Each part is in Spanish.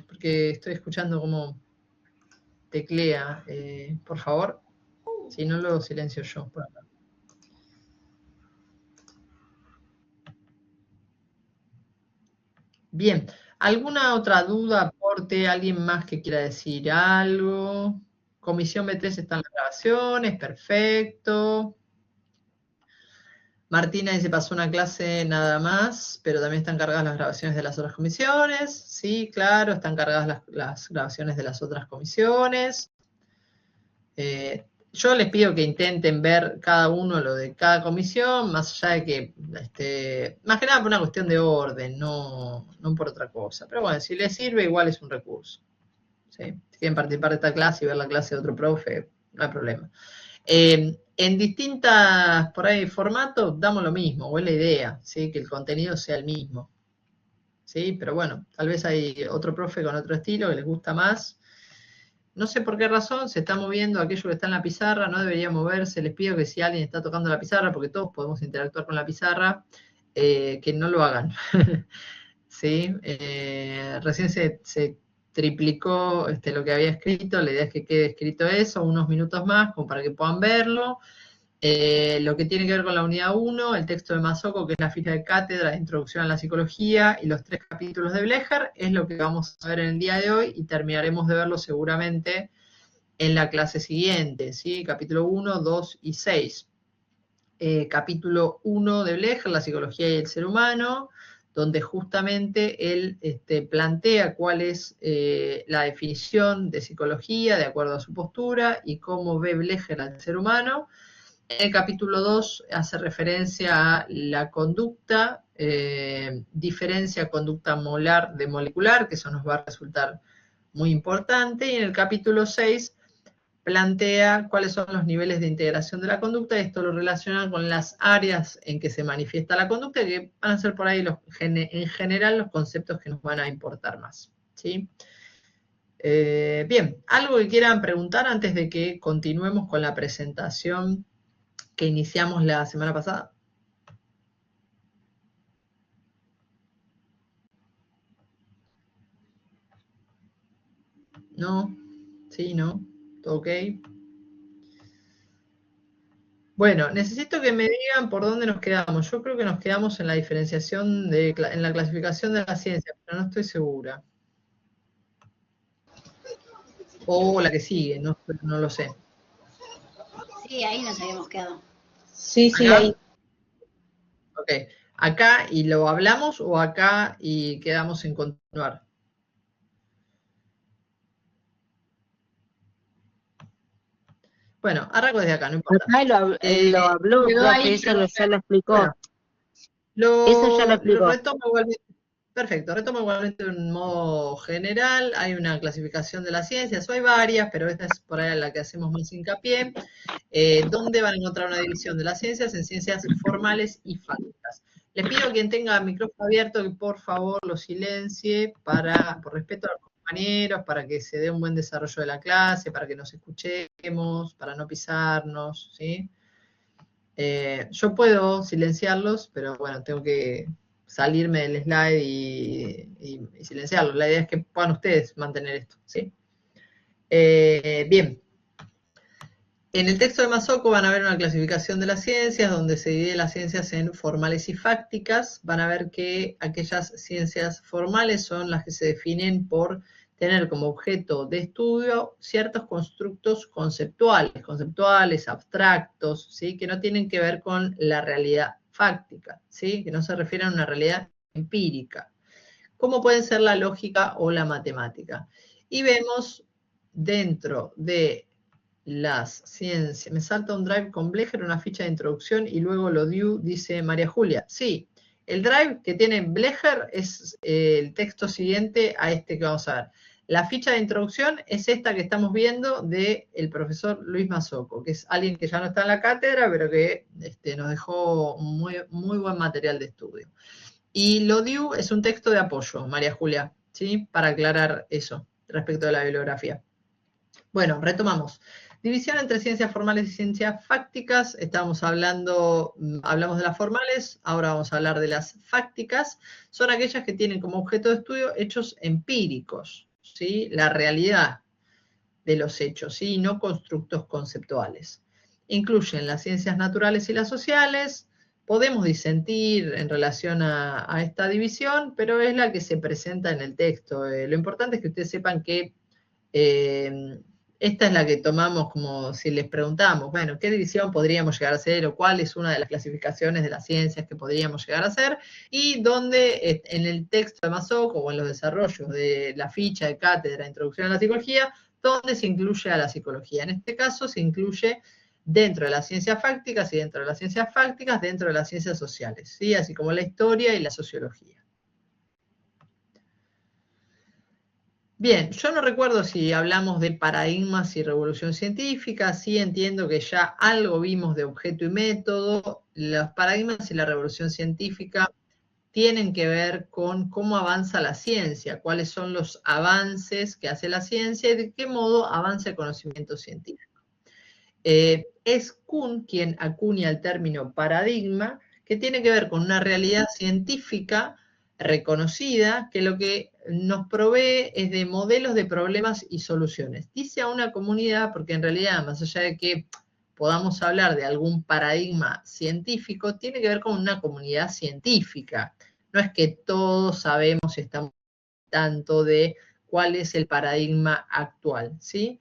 porque estoy escuchando cómo teclea. Por favor, si no lo silencio yo. Por acá. Bien, ¿alguna otra duda, aporte? ¿Alguien más que quiera decir algo? Comisión B3 están las grabaciones, perfecto. Martina dice, pasó una clase nada más, pero también están cargadas las grabaciones de las otras comisiones. Sí, claro, están cargadas las grabaciones de las otras comisiones. Yo les pido que intenten ver cada uno lo de cada comisión, más allá de que, más que nada por una cuestión de orden, no por otra cosa. Pero bueno, si les sirve, igual es un recurso. ¿Sí? Si quieren participar de esta clase y ver la clase de otro profe, no hay problema. En distintas, por ahí, formatos, damos lo mismo, o es la idea, ¿sí? Que el contenido sea el mismo. ¿Sí? Pero bueno, tal vez hay otro profe con otro estilo que les gusta más. No sé por qué razón se está moviendo aquello que está en la pizarra, no debería moverse. Les pido que si alguien está tocando la pizarra, porque todos podemos interactuar con la pizarra, que no lo hagan. ¿Sí? Recién se triplicó lo que había escrito, la idea es que quede escrito eso, unos minutos más, como para que puedan verlo. Lo que tiene que ver con la unidad 1, el texto de Masoko, que es la ficha de cátedra de Introducción a la Psicología, y los 3 capítulos de Blecher, es lo que vamos a ver en el día de hoy, y terminaremos de verlo seguramente en la clase siguiente, ¿sí? Capítulo 1, 2 y 6. Capítulo 1 de Blecher, la psicología y el ser humano, donde justamente él plantea cuál es la definición de psicología de acuerdo a su postura y cómo ve Blecher al ser humano. En el capítulo 2 hace referencia a la conducta, diferencia conducta molar de molecular, que eso nos va a resultar muy importante. Y en el capítulo 6 plantea cuáles son los niveles de integración de la conducta, y esto lo relaciona con las áreas en que se manifiesta la conducta, que van a ser por ahí en general los conceptos que nos van a importar más. ¿Sí? Bien, ¿algo que quieran preguntar antes de que continuemos con la presentación que iniciamos la semana pasada? ¿No? ¿Sí? ¿No? ¿Todo ok? Bueno, necesito que me digan por dónde nos quedamos. Yo creo que nos quedamos en la diferenciación, en la clasificación de la ciencia, pero no estoy segura. O la que sigue, no lo sé. Sí, ahí nos habíamos quedado. Sí, ¿Acá? ahí. Ok. ¿Acá y lo hablamos o acá y quedamos en continuar? Bueno, arranco desde acá, no importa. Acá lo habló, quedó profe, ahí, eso ya lo explicó. bueno, Eso ya lo lo explicó. retomo igualmente. Perfecto, retomo igualmente de un modo general. Hay una clasificación de las ciencias, o hay varias, pero esta es por ahí la que hacemos más hincapié. ¿Dónde van a encontrar una división de las ciencias? En ciencias formales y fácticas. Les pido a quien tenga el micrófono abierto que por favor lo silencie por respeto a los compañeros, para que se dé un buen desarrollo de la clase, para que nos escuchemos, para no pisarnos, ¿sí? Yo puedo silenciarlos, pero bueno, tengo que salirme del slide y silenciarlos. La idea es que puedan ustedes mantener esto, ¿sí? Bien. En el texto de Masoko van a ver una clasificación de las ciencias, donde se divide las ciencias en formales y fácticas. Van a ver que aquellas ciencias formales son las que se definen por tener como objeto de estudio ciertos constructos conceptuales, abstractos, ¿sí? Que no tienen que ver con la realidad fáctica, ¿sí? Que no se refieren a una realidad empírica, como pueden ser la lógica o la matemática. Y vemos dentro de las ciencias, me salta un drive con Blecher, una ficha de introducción y luego lo due, dice María Julia. Sí, el drive que tiene Blecher es el texto siguiente a este que vamos a ver. La ficha de introducción es esta que estamos viendo del profesor Luis Masoko, que es alguien que ya no está en la cátedra, pero que nos dejó muy, muy buen material de estudio. Y lo due es un texto de apoyo, María Julia, ¿sí? Para aclarar eso respecto de la bibliografía. Bueno, retomamos. División entre ciencias formales y ciencias fácticas. Hablamos de las formales, ahora vamos a hablar de las fácticas. Son aquellas que tienen como objeto de estudio hechos empíricos, ¿sí? La realidad de los hechos, ¿sí? No constructos conceptuales. Incluyen las ciencias naturales y las sociales. Podemos disentir en relación a esta división, pero es la que se presenta en el texto. Lo importante es que ustedes sepan que esta es la que tomamos como si les preguntamos, bueno, ¿qué división podríamos llegar a hacer o cuál es una de las clasificaciones de las ciencias que podríamos llegar a hacer? Y donde en el texto de Massoco o en los desarrollos de la ficha de cátedra Introducción a la Psicología, donde se incluye a la psicología. En este caso se incluye dentro de las ciencias fácticas y dentro de las ciencias fácticas, dentro de las ciencias sociales, ¿sí? Así como la historia y la sociología. Bien, yo no recuerdo si hablamos de paradigmas y revolución científica, sí entiendo que ya algo vimos de objeto y método. Los paradigmas y la revolución científica tienen que ver con cómo avanza la ciencia, cuáles son los avances que hace la ciencia y de qué modo avanza el conocimiento científico. Es Kuhn quien acuña el término paradigma, que tiene que ver con una realidad científica reconocida, que lo que nos provee es de modelos de problemas y soluciones. Dice a una comunidad, porque en realidad, más allá de que podamos hablar de algún paradigma científico, tiene que ver con una comunidad científica. No es que todos sabemos y estamos al tanto de cuál es el paradigma actual, ¿sí?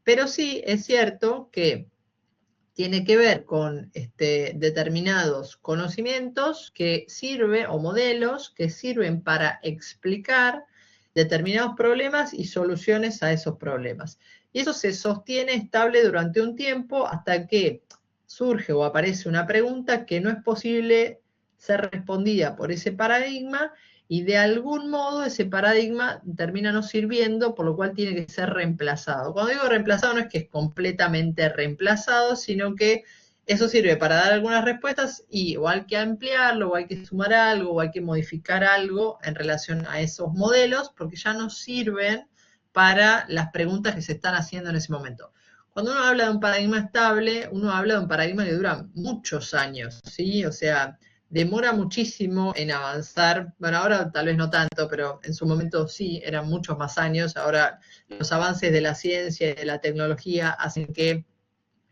Pero sí es cierto que tiene que ver con determinados conocimientos que sirven, o modelos que sirven para explicar determinados problemas y soluciones a esos problemas. Y eso se sostiene estable durante un tiempo hasta que surge o aparece una pregunta que no es posible ser respondida por ese paradigma y de algún modo ese paradigma termina no sirviendo, por lo cual tiene que ser reemplazado. Cuando digo reemplazado no es que es completamente reemplazado, sino que eso sirve para dar algunas respuestas y o hay que ampliarlo, o hay que sumar algo, o hay que modificar algo en relación a esos modelos, porque ya no sirven para las preguntas que se están haciendo en ese momento. Cuando uno habla de un paradigma estable, uno habla de un paradigma que dura muchos años, ¿sí? O sea, demora muchísimo en avanzar. Bueno, ahora tal vez no tanto, pero en su momento sí, eran muchos más años. Ahora los avances de la ciencia y de la tecnología hacen que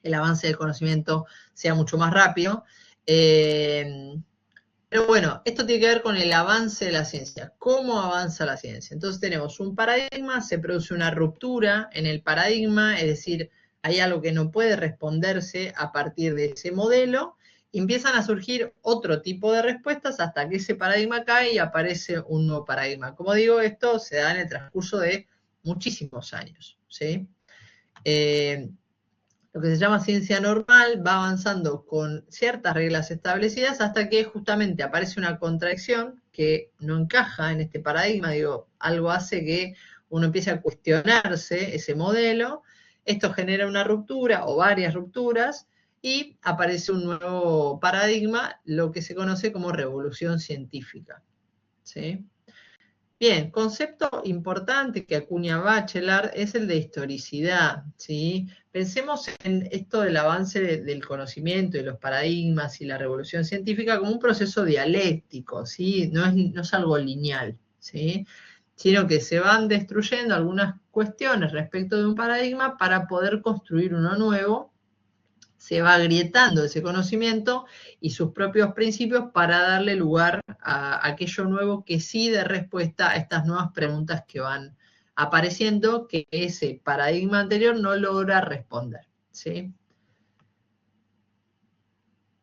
el avance del conocimiento sea mucho más rápido. Pero bueno, esto tiene que ver con el avance de la ciencia. ¿Cómo avanza la ciencia? Entonces tenemos un paradigma, se produce una ruptura en el paradigma, es decir, hay algo que no puede responderse a partir de ese modelo, y empiezan a surgir otro tipo de respuestas hasta que ese paradigma cae y aparece un nuevo paradigma. Como digo, esto se da en el transcurso de muchísimos años, ¿sí? Lo que se llama ciencia normal va avanzando con ciertas reglas establecidas hasta que justamente aparece una contradicción que no encaja en este paradigma, digo, algo hace que uno empiece a cuestionarse ese modelo, esto genera una ruptura o varias rupturas y aparece un nuevo paradigma, lo que se conoce como revolución científica, ¿sí? Bien, concepto importante que acuña Bachelard es el de historicidad, ¿sí? Pensemos en esto del avance del conocimiento y los paradigmas y la revolución científica como un proceso dialéctico, ¿sí? No es algo lineal, ¿sí? Sino que se van destruyendo algunas cuestiones respecto de un paradigma para poder construir uno nuevo. Se va agrietando ese conocimiento y sus propios principios para darle lugar a aquello nuevo que sí dé respuesta a estas nuevas preguntas que van apareciendo, que ese paradigma anterior no logra responder, ¿sí?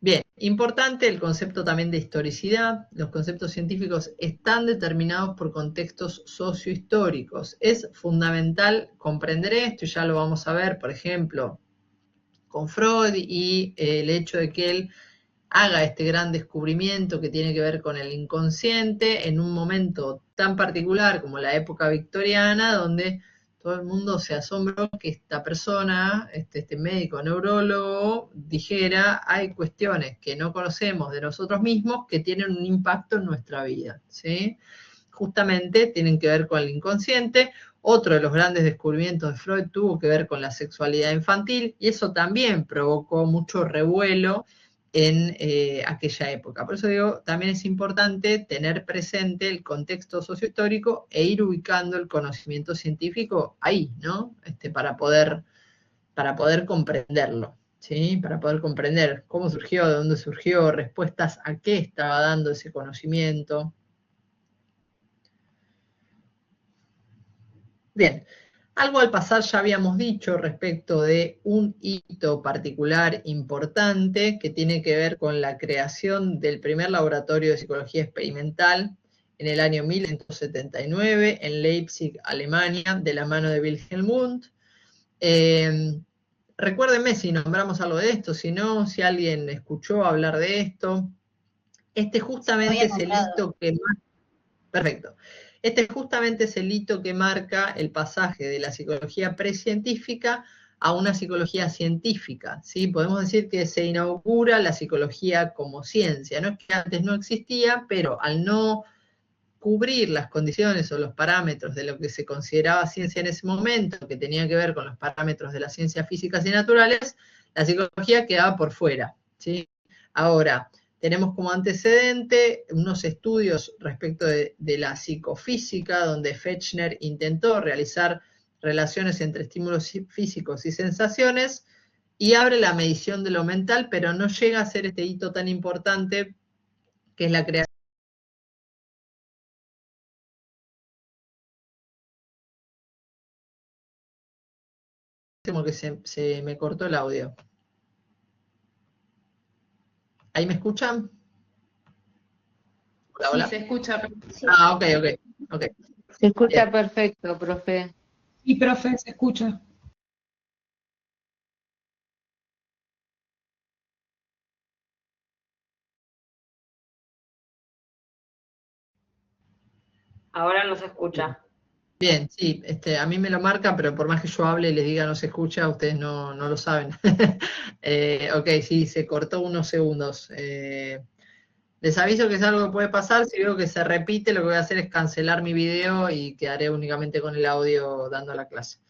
Bien, importante el concepto también de historicidad. Los conceptos científicos están determinados por contextos sociohistóricos. Es fundamental comprender esto, y ya lo vamos a ver, por ejemplo, con Freud y el hecho de que él haga este gran descubrimiento que tiene que ver con el inconsciente en un momento tan particular como la época victoriana, donde todo el mundo se asombró que esta persona, este médico neurólogo, dijera, hay cuestiones que no conocemos de nosotros mismos que tienen un impacto en nuestra vida, ¿sí? justamente tienen que ver con el inconsciente. Otro de los grandes descubrimientos de Freud tuvo que ver con la sexualidad infantil, y eso también provocó mucho revuelo en aquella época. Por eso digo, también es importante tener presente el contexto sociohistórico e ir ubicando el conocimiento científico ahí, ¿no? Para poder comprenderlo, ¿sí? Para poder comprender cómo surgió, de dónde surgió, respuestas a qué estaba dando ese conocimiento. Bien, algo al pasar ya habíamos dicho respecto de un hito particular importante que tiene que ver con la creación del primer laboratorio de psicología experimental en el año 1979 en Leipzig, Alemania, de la mano de Wilhelm Wundt. Recuérdenme si nombramos algo de esto, si no, si alguien escuchó hablar de esto. Este justamente es el hito que más... Perfecto. Este justamente es el hito que marca el pasaje de la psicología precientífica a una psicología científica, ¿sí? Podemos decir que se inaugura la psicología como ciencia. No es que antes no existía, pero al no cubrir las condiciones o los parámetros de lo que se consideraba ciencia en ese momento, que tenía que ver con los parámetros de las ciencias físicas y naturales, la psicología quedaba por fuera, ¿sí? Ahora, tenemos como antecedente unos estudios respecto de la psicofísica, donde Fechner intentó realizar relaciones entre estímulos físicos y sensaciones, y abre la medición de lo mental, pero no llega a ser este hito tan importante que es la creación. Como que se me cortó el audio. ¿Ahí me escuchan? Hola, hola. Sí, se escucha. Ah, ok. Se escucha Bien. perfecto, profe. Sí, profe, se escucha. Ahora no se escucha. Bien, sí, a mí me lo marca, pero por más que yo hable y les diga no se escucha, ustedes no lo saben. Ok, sí, se cortó unos segundos. Les aviso que es algo que puede pasar. Si veo que se repite, lo que voy a hacer es cancelar mi video y quedaré únicamente con el audio dando la clase.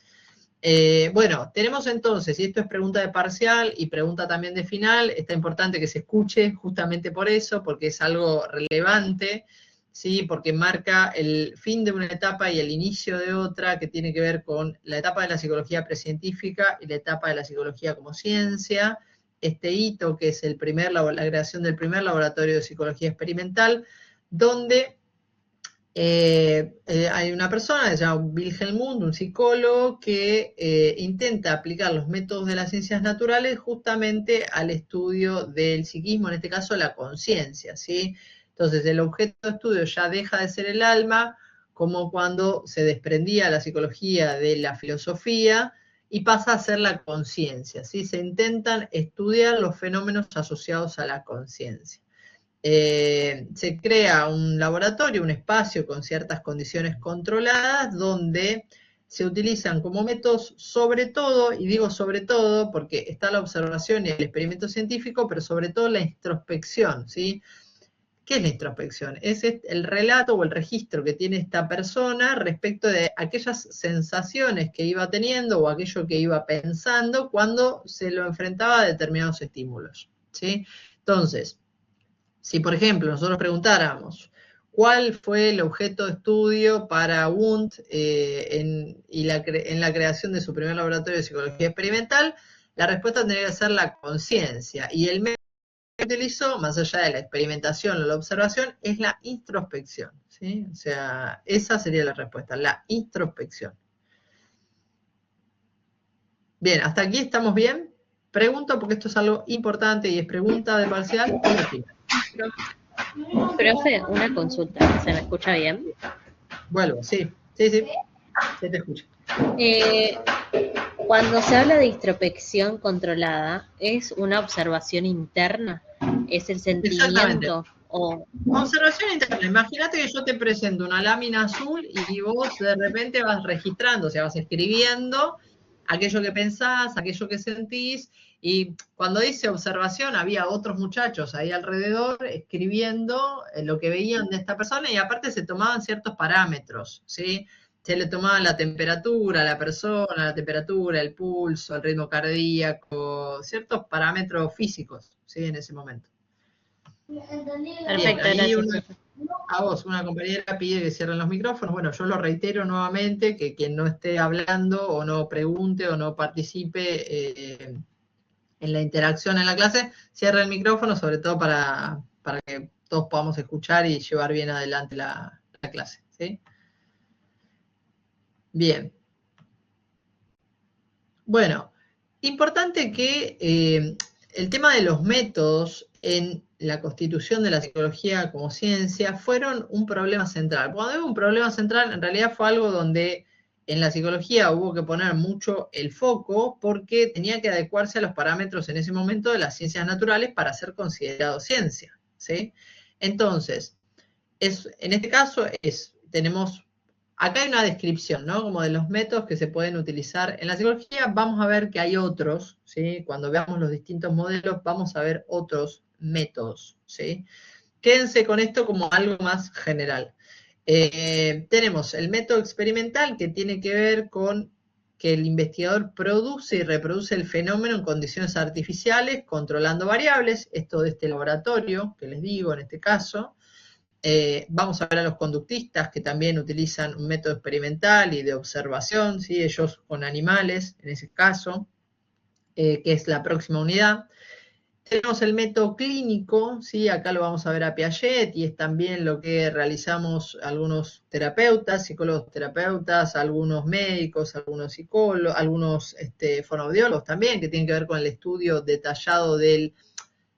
Bueno, tenemos entonces, y esto es pregunta de parcial y pregunta también de final, está importante que se escuche justamente por eso, porque es algo relevante, ¿sí? Porque marca el fin de una etapa y el inicio de otra, que tiene que ver con la etapa de la psicología precientífica y la etapa de la psicología como ciencia. Este hito, que es la creación del primer laboratorio de psicología experimental, donde hay una persona que se llama Wilhelm Wundt, un psicólogo, que intenta aplicar los métodos de las ciencias naturales justamente al estudio del psiquismo, en este caso la conciencia, ¿sí? Entonces el objeto de estudio ya deja de ser el alma, como cuando se desprendía la psicología de la filosofía, y pasa a ser la conciencia, ¿sí? Se intentan estudiar los fenómenos asociados a la conciencia. Se crea un laboratorio, un espacio con ciertas condiciones controladas, donde se utilizan como métodos sobre todo, y digo sobre todo porque está la observación y el experimento científico, pero sobre todo la introspección, ¿sí? ¿Qué es la introspección? Es el relato o el registro que tiene esta persona respecto de aquellas sensaciones que iba teniendo o aquello que iba pensando cuando se lo enfrentaba a determinados estímulos, ¿sí? Entonces, si, por ejemplo, nosotros preguntáramos cuál fue el objeto de estudio para Wundt en la creación de su primer laboratorio de psicología experimental, la respuesta tendría que ser la conciencia. Y el método que utilizó, más allá de la experimentación o la observación, es la introspección, ¿sí? O sea, esa sería la respuesta, la introspección. Bien, ¿hasta aquí estamos bien? Pregunto porque esto es algo importante y es pregunta de parcial. Profe, una consulta, ¿se me escucha bien? Vuelvo, sí, se te escucha. Cuando se habla de introspección controlada, ¿es una observación interna? ¿Es el sentimiento? O... Observación interna. Imagínate que yo te presento una lámina azul y vos de repente vas registrando, o sea, vas escribiendo aquello que pensás, aquello que sentís, y cuando dice observación había otros muchachos ahí alrededor escribiendo lo que veían de esta persona y aparte se tomaban ciertos parámetros, ¿sí? Se le tomaba la temperatura a la persona, la temperatura, el pulso, el ritmo cardíaco, ciertos parámetros físicos, ¿sí? En ese momento. Bien, Perfecto, ahí gracias, profe. a vos, una compañera pide que cierren los micrófonos. Bueno, yo lo reitero nuevamente, que quien no esté hablando o no pregunte o no participe en la interacción en la clase, cierre el micrófono, sobre todo para que todos podamos escuchar y llevar bien adelante la clase, ¿sí? Bien. Bueno, importante que el tema de los métodos en la constitución de la psicología como ciencia fueron un problema central. Cuando digo un problema central, en realidad fue algo donde en la psicología hubo que poner mucho el foco porque tenía que adecuarse a los parámetros en ese momento de las ciencias naturales para ser considerado ciencia, ¿sí? Entonces, en este caso tenemos, acá hay una descripción, ¿no? Como de los métodos que se pueden utilizar en la psicología. Vamos a ver que hay otros, ¿sí? Cuando veamos los distintos modelos, vamos a ver otros métodos, ¿sí? Quédense con esto como algo más general. Tenemos el método experimental que tiene que ver con que el investigador produce y reproduce el fenómeno en condiciones artificiales, controlando variables, esto de este laboratorio que les digo en este caso. Vamos a ver a los conductistas que también utilizan un método experimental y de observación, ¿sí? Ellos con animales, en ese caso, que es la próxima unidad. Tenemos el método clínico, ¿sí? Acá lo vamos a ver a Piaget y es también lo que realizamos algunos terapeutas, psicólogos terapeutas, algunos médicos, algunos psicólogos, algunos fonoaudiólogos también, que tienen que ver con el estudio detallado del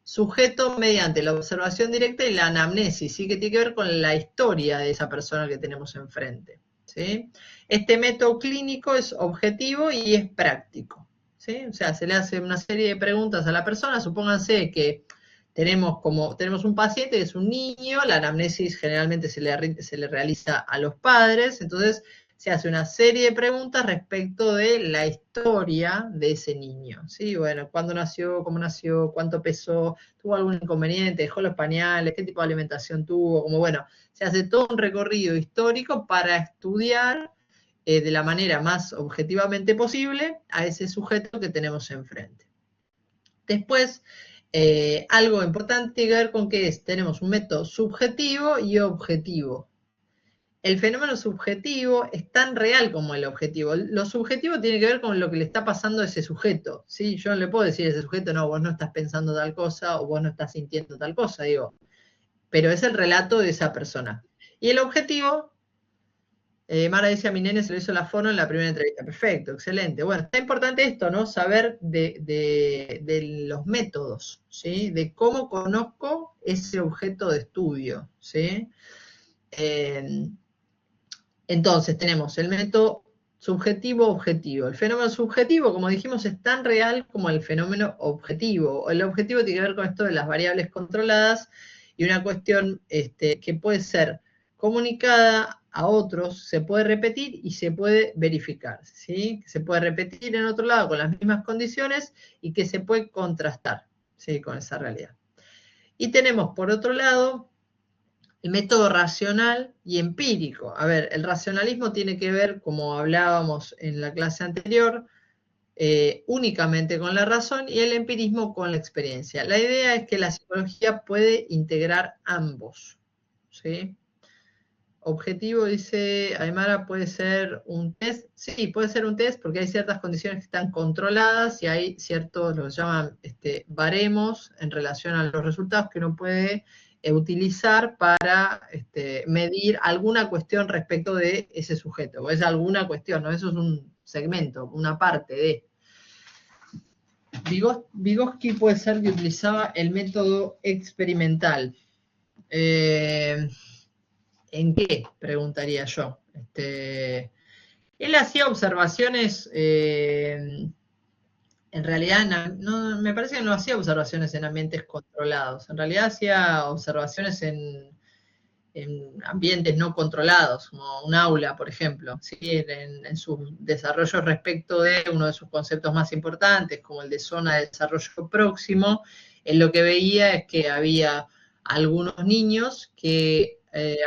sujeto mediante la observación directa y la anamnesis, ¿sí? Que tiene que ver con la historia de esa persona que tenemos enfrente, ¿sí? Este método clínico es objetivo y es práctico, ¿sí? O sea, se le hace una serie de preguntas a la persona, supónganse que tenemos un paciente que es un niño, la anamnesis generalmente se le realiza a los padres, entonces se hace una serie de preguntas respecto de la historia de ese niño, ¿sí? Bueno, ¿cuándo nació? ¿Cómo nació? ¿Cuánto pesó? ¿Tuvo algún inconveniente? ¿Dejó los pañales? ¿Qué tipo de alimentación tuvo? Como bueno, se hace todo un recorrido histórico para estudiar de la manera más objetivamente posible a ese sujeto que tenemos enfrente. Después, algo importante tiene que ver con que tenemos un método subjetivo y objetivo. El fenómeno subjetivo es tan real como el objetivo. Lo subjetivo tiene que ver con lo que le está pasando a ese sujeto, ¿sí? Yo no le puedo decir a ese sujeto, no, vos no estás pensando tal cosa o vos no estás sintiendo tal cosa, digo. Pero es el relato de esa persona. Y el objetivo, Mara dice a mi nene se lo hizo la fono en la primera entrevista. Perfecto, excelente. Bueno, está importante esto, ¿no? Saber de los métodos, ¿sí? De cómo conozco ese objeto de estudio, ¿sí? Entonces tenemos el método subjetivo-objetivo. El fenómeno subjetivo, como dijimos, es tan real como el fenómeno objetivo. El objetivo tiene que ver con esto de las variables controladas y una cuestión que puede ser comunicada a otros, se puede repetir y se puede verificar, ¿sí? Que se puede repetir en otro lado con las mismas condiciones y que se puede contrastar, ¿sí? Con esa realidad. Y tenemos, por otro lado, el método racional y empírico. A ver, el racionalismo tiene que ver, como hablábamos en la clase anterior, únicamente con la razón y el empirismo con la experiencia. La idea es que la psicología puede integrar ambos, ¿sí? Objetivo, dice Aymara, puede ser un test. Sí, puede ser un test porque hay ciertas condiciones que están controladas y hay ciertos, lo que llaman baremos en relación a los resultados que uno puede utilizar para medir alguna cuestión respecto de ese sujeto. O es alguna cuestión, ¿no? Eso es un segmento, una parte de. Vygotsky puede ser que utilizaba el método experimental. ¿En qué? Preguntaría yo. Él hacía observaciones, en realidad, no, me parece que no hacía observaciones en ambientes controlados. En realidad hacía observaciones en en ambientes no controlados, como un aula, por ejemplo, ¿sí? En sus desarrollos respecto de uno de sus conceptos más importantes, como el de zona de desarrollo próximo, él lo que veía es que había algunos niños que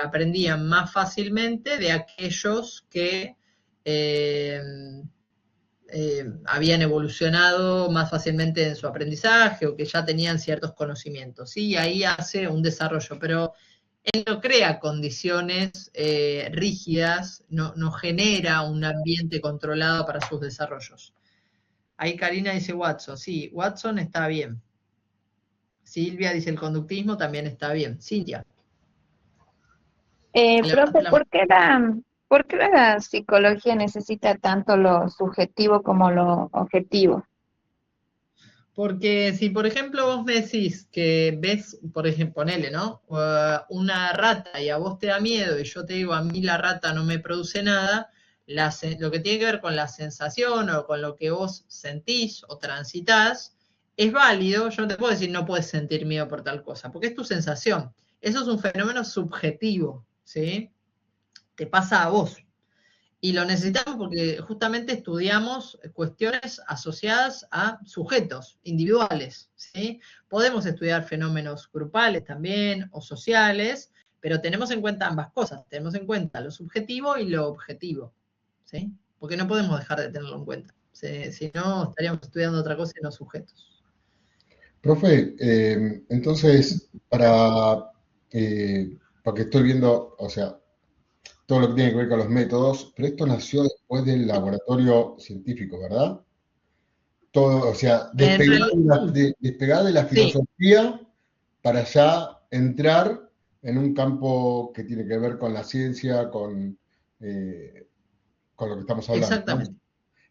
aprendían más fácilmente de aquellos que habían evolucionado más fácilmente en su aprendizaje o que ya tenían ciertos conocimientos. Sí, ahí hace un desarrollo, pero él no crea condiciones rígidas, no genera un ambiente controlado para sus desarrollos. Ahí Karina dice Watson, sí, Watson está bien. Silvia dice el conductismo también está bien. Cintia. Profe, ¿por qué la psicología necesita tanto lo subjetivo como lo objetivo? Porque si, por ejemplo, vos me decís que ves, por ejemplo, ponele, ¿no? Una rata y a vos te da miedo y yo te digo, a mí la rata no me produce nada, lo que tiene que ver con la sensación o con lo que vos sentís o transitás, es válido. Yo no te puedo decir no puedes sentir miedo por tal cosa, porque es tu sensación. Eso es un fenómeno subjetivo, ¿sí? Te pasa a vos. Y lo necesitamos porque justamente estudiamos cuestiones asociadas a sujetos individuales, ¿sí? Podemos estudiar fenómenos grupales también o sociales, pero tenemos en cuenta ambas cosas. Tenemos en cuenta lo subjetivo y lo objetivo, ¿sí? Porque no podemos dejar de tenerlo en cuenta. Si no, estaríamos estudiando otra cosa y no sujetos. Profe, entonces, porque estoy viendo, o sea, todo lo que tiene que ver con los métodos, pero esto nació después del laboratorio científico, ¿verdad? Todo, o sea, despegar de la Sí, filosofía para ya entrar en un campo que tiene que ver con la ciencia, con lo que estamos hablando, ¿no? exactamente.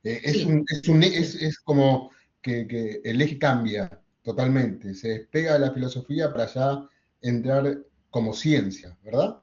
Es, Sí. es como que el eje cambia totalmente, se despega de la filosofía para ya entrar como ciencia, ¿verdad?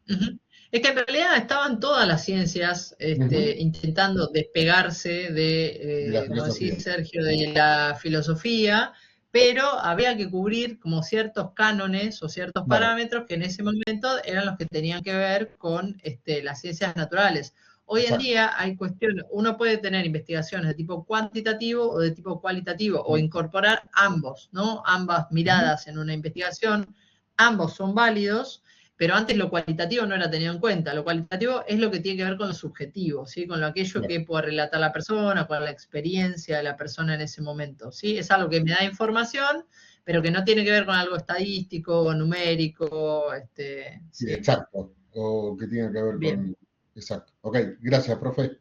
Ujú. Es que en realidad estaban todas las ciencias Ujú. intentando despegarse De la de, como filosofía. decís Sergio, de la filosofía, pero había que cubrir como ciertos cánones o ciertos Claro, parámetros que en ese momento eran los que tenían que ver con las ciencias naturales. Hoy en exacto. día hay cuestiones, uno puede tener investigaciones de tipo cuantitativo o de tipo cualitativo, o incorporar ambos, ¿no? Ambas Ujú. miradas en una investigación, ambos son válidos, pero antes lo cualitativo no era tenido en cuenta. Lo cualitativo es lo que tiene que ver con lo subjetivo, ¿sí? Con lo aquello Claro. que puede relatar la persona, con la experiencia de la persona en ese momento, ¿sí? Es algo que me da información, pero que no tiene que ver con algo estadístico, numérico, Sí, ¿sí? exacto. O que tiene que ver Bien. con... Exacto. Ok, gracias, profe.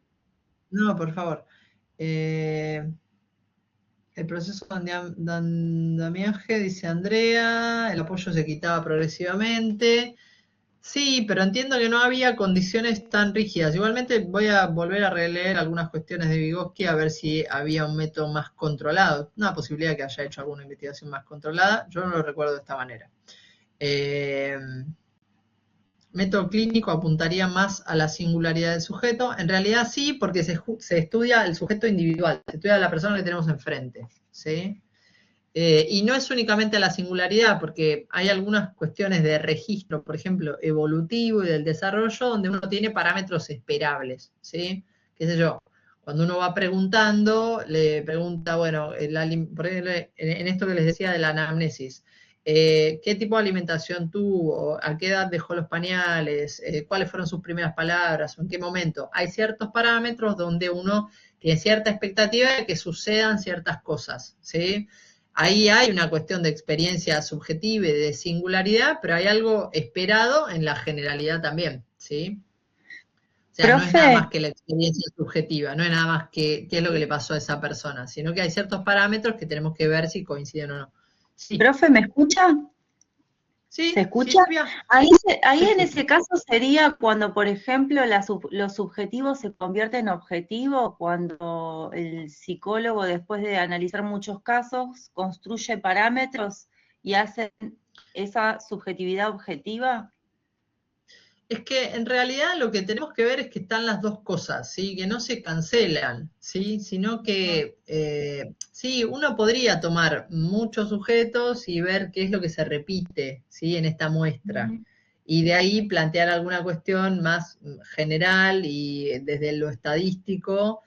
No, por favor. Eh, el proceso de andamiaje, dice Andrea, el apoyo se quitaba progresivamente. Sí, pero entiendo que no había condiciones tan rígidas. Igualmente voy a volver a releer algunas cuestiones de Vygotsky a ver si había un método más controlado. Una posibilidad que haya hecho alguna investigación más controlada. Yo no lo recuerdo de esta manera. Eh, método clínico apuntaría más a la singularidad del sujeto. En realidad sí, porque se estudia el sujeto individual, se estudia a la persona que tenemos enfrente, ¿sí? Y no es únicamente la singularidad, porque hay algunas cuestiones de registro, por ejemplo, evolutivo y del desarrollo, donde uno tiene parámetros esperables, ¿sí? Qué sé yo, cuando uno va preguntando, le pregunta, bueno, por ejemplo, en esto que les decía de la anamnesis, ¿qué tipo de alimentación tuvo? ¿A qué edad dejó los pañales? ¿Cuáles fueron sus primeras palabras? ¿En qué momento? Hay ciertos parámetros donde uno tiene cierta expectativa de que sucedan ciertas cosas, ¿sí? Ahí hay una cuestión de experiencia subjetiva y de singularidad, pero hay algo esperado en la generalidad también, ¿sí? O sea, no es nada Profe, más que la experiencia subjetiva, no es nada más que qué es lo que le pasó a esa persona, sino que hay ciertos parámetros que tenemos que ver si coinciden o no. Sí, profe, ¿me escucha? ¿Se sí, escucha? Silvia, Ahí te en escucho. ese caso sería cuando, por ejemplo, lo subjetivo se convierte en objetivo, cuando el psicólogo, después de analizar muchos casos, construye parámetros y hace esa subjetividad objetiva. Es que en realidad lo que tenemos que ver es que están las dos cosas, ¿sí? Que no se cancelan, ¿sí? Sino que, sí, uno podría tomar muchos sujetos y ver qué es lo que se repite, ¿sí? En esta muestra. y de ahí plantear alguna cuestión más general y desde lo estadístico,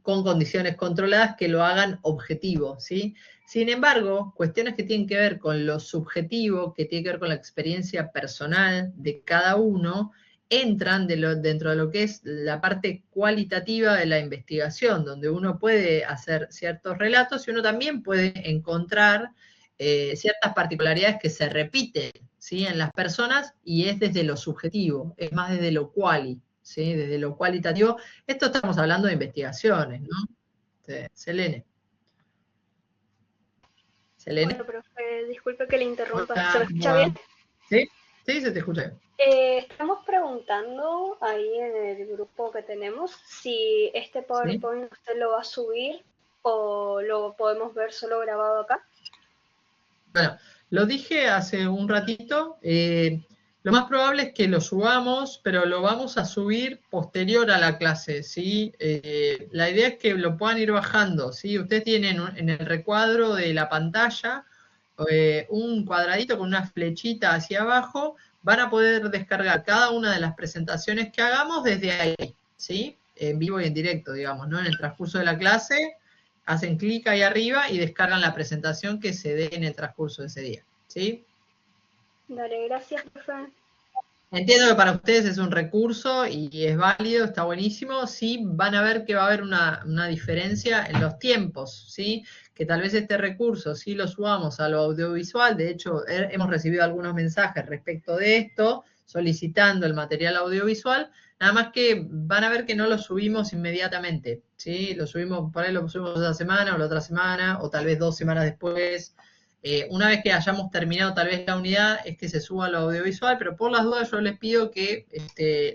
con condiciones controladas que lo hagan objetivo, ¿sí? Sin embargo, cuestiones que tienen que ver con lo subjetivo, que tienen que ver con la experiencia personal de cada uno, entran dentro de lo que es la parte cualitativa de la investigación, donde uno puede hacer ciertos relatos y uno también puede encontrar ciertas particularidades que se repiten, ¿sí?, en las personas, y es desde lo subjetivo, es más desde lo quali, ¿sí?, desde lo cualitativo. Esto estamos hablando de investigaciones, ¿no? Selene. Selene. Bueno, profe, disculpe que le interrumpa. Hola, ¿Se me ¿cómo escucha va? bien? ¿Sí? Sí, se te escucha bien. Estamos preguntando ahí en el grupo que tenemos si este ¿Sí? PowerPoint usted lo va a subir o lo podemos ver solo grabado acá. Bueno, lo dije hace un ratito, lo más probable es que lo subamos, pero lo vamos a subir posterior a la clase, ¿sí? La idea es que lo puedan ir bajando, ¿sí? Ustedes tienen en el recuadro de la pantalla un cuadradito con una flechita hacia abajo, van a poder descargar cada una de las presentaciones que hagamos desde ahí, ¿sí? En vivo y en directo, digamos, ¿no? En el transcurso de la clase, hacen clic ahí arriba y descargan la presentación que se dé en el transcurso de ese día, ¿sí? Dale, gracias, profe. Entiendo que para ustedes es un recurso y es válido, está buenísimo. Sí, van a ver que va a haber una diferencia en los tiempos, ¿sí? Que tal vez este recurso sí lo subamos a lo audiovisual. De hecho, hemos recibido algunos mensajes respecto de esto, solicitando el material audiovisual. Nada más que van a ver que no lo subimos inmediatamente, ¿sí? Lo subimos, por ahí lo subimos esa semana o la otra semana, o tal vez 2 semanas después. Una vez que hayamos terminado tal vez la unidad, es que se suba lo audiovisual, pero por las dudas yo les pido que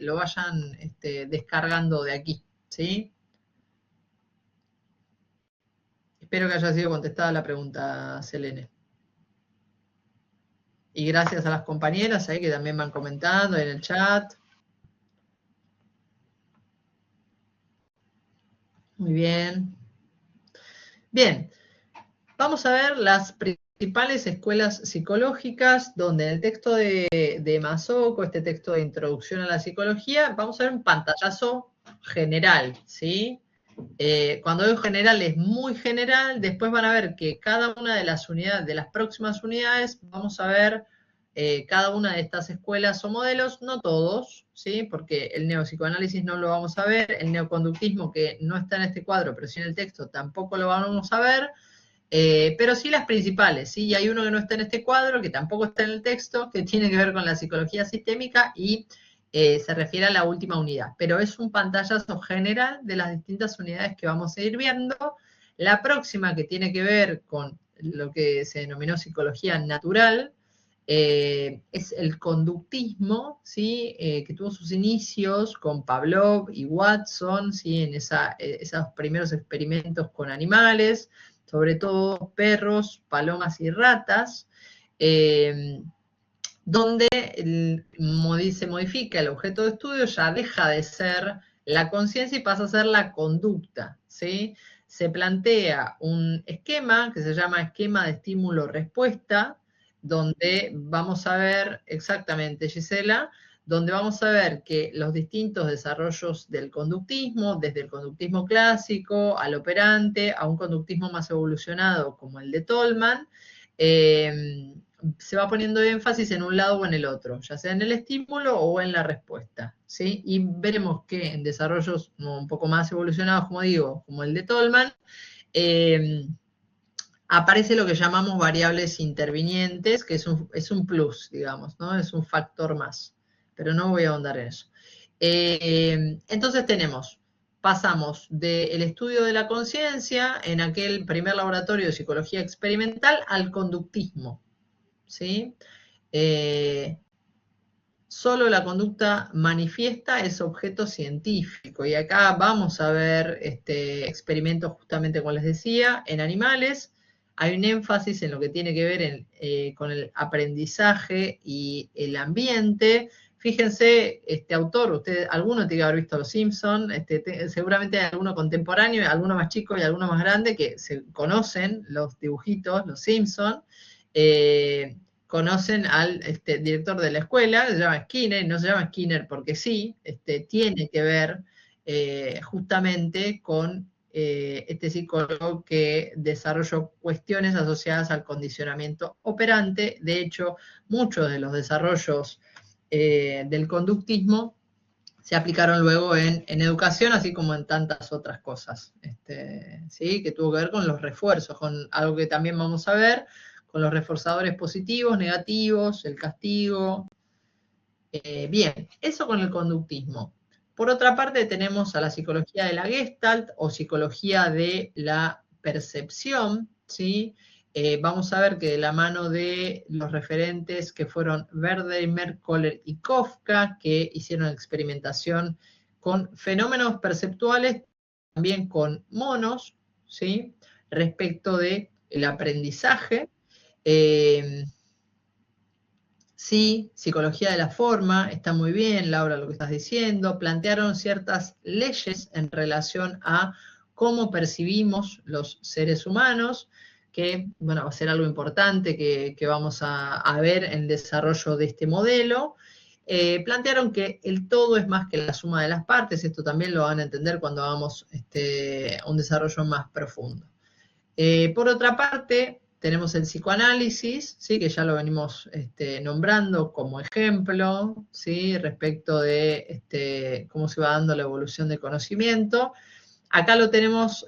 lo vayan descargando de aquí, ¿sí? Espero que haya sido contestada la pregunta, Selene. Y gracias a las compañeras ahí que también van comentando en el chat. Muy bien. Bien, vamos a ver las principales escuelas psicológicas, donde en el texto de Masoko, este texto de introducción a la psicología, vamos a ver un pantallazo general, ¿sí? Cuando digo general es muy general, después van a ver que cada una de las unidades, de las próximas unidades, vamos a ver cada una de estas escuelas o modelos, no todos, ¿sí? Porque el neopsicoanálisis no lo vamos a ver, el neoconductismo, que no está en este cuadro, pero sí en el texto, tampoco lo vamos a ver, pero sí las principales, ¿sí? Y hay uno que no está en este cuadro, que tampoco está en el texto, que tiene que ver con la psicología sistémica y se refiere a la última unidad. Pero es un pantallazo general de las distintas unidades que vamos a ir viendo. La próxima, que tiene que ver con lo que se denominó psicología natural, es el conductismo, ¿sí? Que tuvo sus inicios con Pavlov y Watson, ¿sí? En esos primeros experimentos con animales, sobre todo perros, palomas y ratas, donde se modifica el objeto de estudio, ya deja de ser la conciencia y pasa a ser la conducta, ¿sí? Se plantea un esquema que se llama esquema de estímulo-respuesta, donde vamos a ver exactamente, Gisela, donde vamos a ver que los distintos desarrollos del conductismo, desde el conductismo clásico al operante, a un conductismo más evolucionado como el de Tolman, se va poniendo énfasis en un lado o en el otro, ya sea en el estímulo o en la respuesta, ¿sí? Y veremos que en desarrollos un poco más evolucionados, como digo, como el de Tolman, aparece lo que llamamos variables intervinientes, que es un plus, digamos, ¿no? Es un factor más, pero no voy a ahondar en eso. Entonces pasamos del estudio de la conciencia en aquel primer laboratorio de psicología experimental al conductismo, ¿sí? Solo la conducta manifiesta es objeto científico, y acá vamos a ver experimentos justamente, como les decía, en animales. Hay un énfasis en lo que tiene que ver con el aprendizaje y el ambiente. Fíjense, este autor, alguno tiene que haber visto Los Simpsons, seguramente hay alguno contemporáneo, alguno más chico y alguno más grande que se conocen los dibujitos, Los Simpsons. conocen al director de la escuela, se llama Skinner, no se llama Skinner porque sí, tiene que ver justamente con este psicólogo que desarrolló cuestiones asociadas al condicionamiento operante. De hecho, muchos de los desarrollos del conductismo se aplicaron luego en educación, así como en tantas otras cosas, ¿sí? Que tuvo que ver con los refuerzos, con algo que también vamos a ver, con los reforzadores positivos, negativos, el castigo. Bien, eso con el conductismo. Por otra parte, tenemos a la psicología de la Gestalt o psicología de la percepción, ¿sí? Vamos a ver que de la mano de los referentes que fueron Wertheimer, Kohler y Kafka, que hicieron experimentación con fenómenos perceptuales, también con monos, ¿sí? Respecto del aprendizaje. Sí, psicología de la forma, está muy bien, Laura, lo que estás diciendo. Plantearon ciertas leyes en relación a cómo percibimos los seres humanos, que, bueno, va a ser algo importante que vamos a ver en el desarrollo de este modelo. Plantearon que el todo es más que la suma de las partes, esto también lo van a entender cuando hagamos un desarrollo más profundo. Por otra parte, tenemos el psicoanálisis, ¿sí? Que ya lo venimos nombrando como ejemplo, ¿sí? Respecto de cómo se va dando la evolución del conocimiento. Acá lo tenemos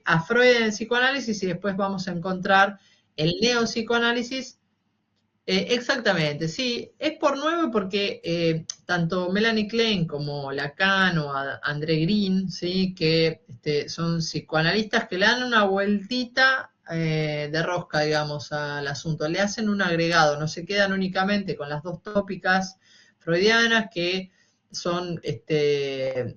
a Freud en el psicoanálisis y después vamos a encontrar el neopsicoanálisis. Exactamente, sí, es por 9 porque tanto Melanie Klein como Lacan o André Green, ¿sí? Que son psicoanalistas que le dan una vueltita de rosca, digamos, al asunto, le hacen un agregado, no se quedan únicamente con las dos tópicas freudianas que son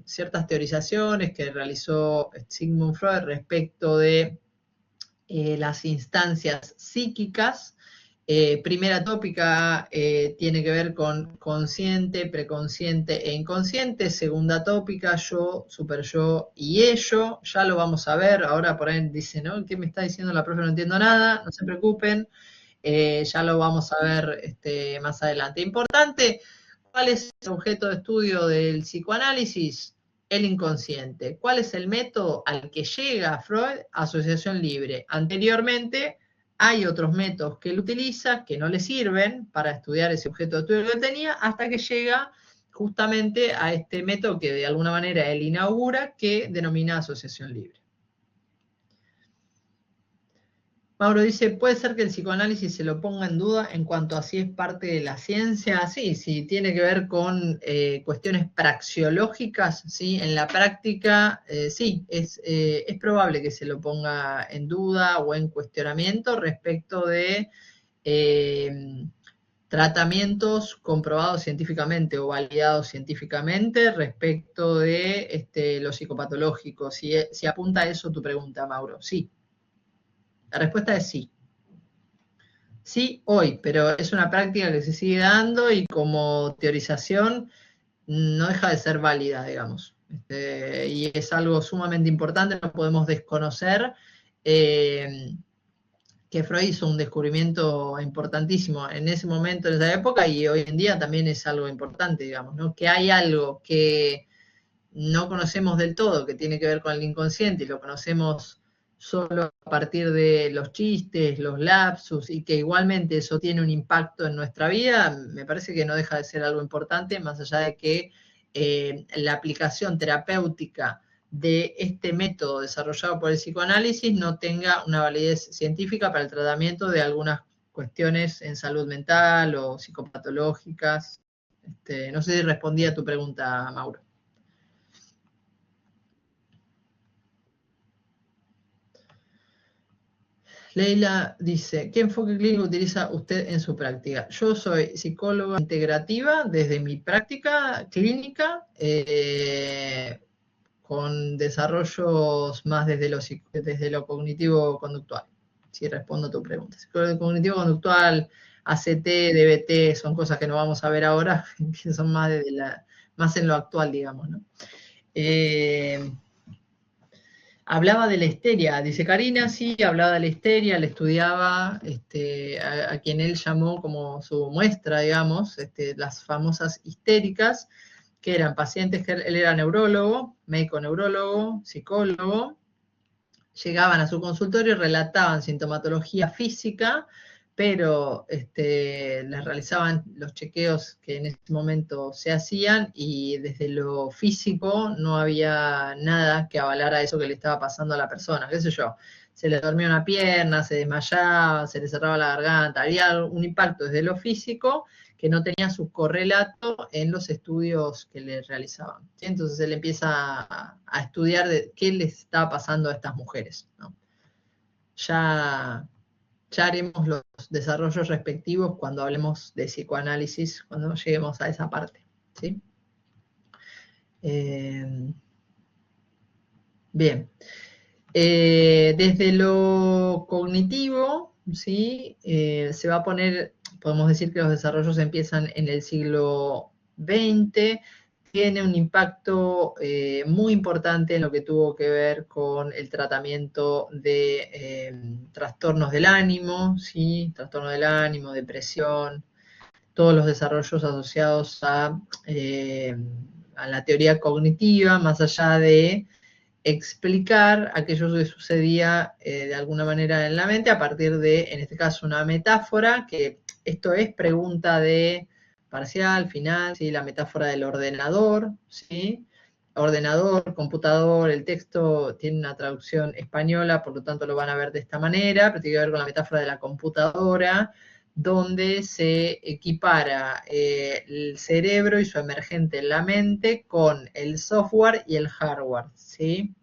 ciertas teorizaciones que realizó Sigmund Freud respecto de las instancias psíquicas. Primera tópica tiene que ver con consciente, preconsciente e inconsciente. Segunda tópica, yo, superyo y ello. Ya lo vamos a ver. Ahora por ahí dice, ¿no? ¿Qué me está diciendo la profe? No entiendo nada. No se preocupen. Ya lo vamos a ver más adelante. Importante, ¿cuál es el objeto de estudio del psicoanálisis? El inconsciente. ¿Cuál es el método al que llega Freud? Asociación libre. Anteriormente, hay otros métodos que él utiliza que no le sirven para estudiar ese objeto de estudio que él tenía, hasta que llega justamente a este método que de alguna manera él inaugura, que denomina asociación libre. Mauro dice, ¿puede ser que el psicoanálisis se lo ponga en duda en cuanto a si es parte de la ciencia? Sí, sí, tiene que ver con cuestiones praxeológicas, ¿sí? En la práctica, sí, es probable que se lo ponga en duda o en cuestionamiento respecto de tratamientos comprobados científicamente o validados científicamente respecto de lo psicopatológico. Si apunta a eso tu pregunta, Mauro, sí. La respuesta es sí. Sí, hoy, pero es una práctica que se sigue dando y como teorización no deja de ser válida, digamos. Y es algo sumamente importante, no podemos desconocer que Freud hizo un descubrimiento importantísimo en ese momento, en esa época, y hoy en día también es algo importante, digamos, ¿no? Que hay algo que no conocemos del todo, que tiene que ver con el inconsciente, y lo conocemos solo a partir de los chistes, los lapsus, y que igualmente eso tiene un impacto en nuestra vida, me parece que no deja de ser algo importante, más allá de que la aplicación terapéutica de este método desarrollado por el psicoanálisis no tenga una validez científica para el tratamiento de algunas cuestiones en salud mental o psicopatológicas. No sé si respondí a tu pregunta, Mauro. Leila dice, ¿qué enfoque clínico utiliza usted en su práctica? Yo soy psicóloga integrativa desde mi práctica clínica, con desarrollos más desde lo cognitivo-conductual, si respondo a tu pregunta. Cognitivo-conductual, ACT, DBT, son cosas que no vamos a ver ahora, que son más en lo actual, digamos, ¿no? Hablaba de la histeria, dice Karina, sí, hablaba de la histeria, le estudiaba a quien él llamó como su muestra, digamos, las famosas histéricas, que eran pacientes que él era neurólogo, médico neurólogo, psicólogo, llegaban a su consultorio y relataban sintomatología física, pero les realizaban los chequeos que en ese momento se hacían y desde lo físico no había nada que avalara eso que le estaba pasando a la persona, qué sé yo, se le dormía una pierna, se desmayaba, se le cerraba la garganta, había un impacto desde lo físico que no tenía su correlato en los estudios que le realizaban, ¿sí? Entonces él empieza a estudiar de qué les estaba pasando a estas mujeres, ¿no? Ya haremos los desarrollos respectivos cuando hablemos de psicoanálisis, cuando lleguemos a esa parte, ¿sí? Bien. Desde lo cognitivo, ¿sí? Se va a poner, podemos decir que los desarrollos empiezan en el siglo XX, tiene un impacto muy importante en lo que tuvo que ver con el tratamiento de trastornos del ánimo, ¿sí? Trastorno del ánimo, depresión, todos los desarrollos asociados a la teoría cognitiva, más allá de explicar aquello que sucedía de alguna manera en la mente a partir de, en este caso, una metáfora, que esto es pregunta de parcial, final, ¿sí? La metáfora del ordenador, ¿sí? Ordenador, computador, el texto tiene una traducción española, por lo tanto lo van a ver de esta manera, pero tiene que ver con la metáfora de la computadora, donde se equipara el cerebro y su emergente en la mente con el software y el hardware, ¿sí?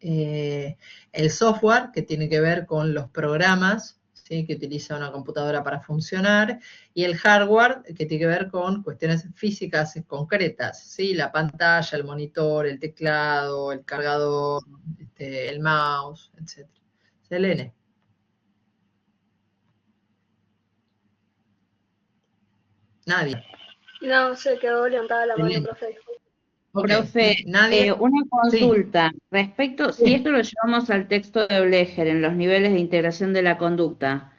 El software, que tiene que ver con los programas, ¿sí? Que utiliza una computadora para funcionar, y el hardware, que tiene que ver con cuestiones físicas concretas, ¿sí? La pantalla, el monitor, el teclado, el cargador, el mouse, etc. Selene. Nadie. No, se quedó levantada la mano, profe. Okay. Profe, ¿Nadie? una consulta. Sí. Respecto, Sí. si esto lo llevamos al texto de Blecher en los niveles de integración de la conducta,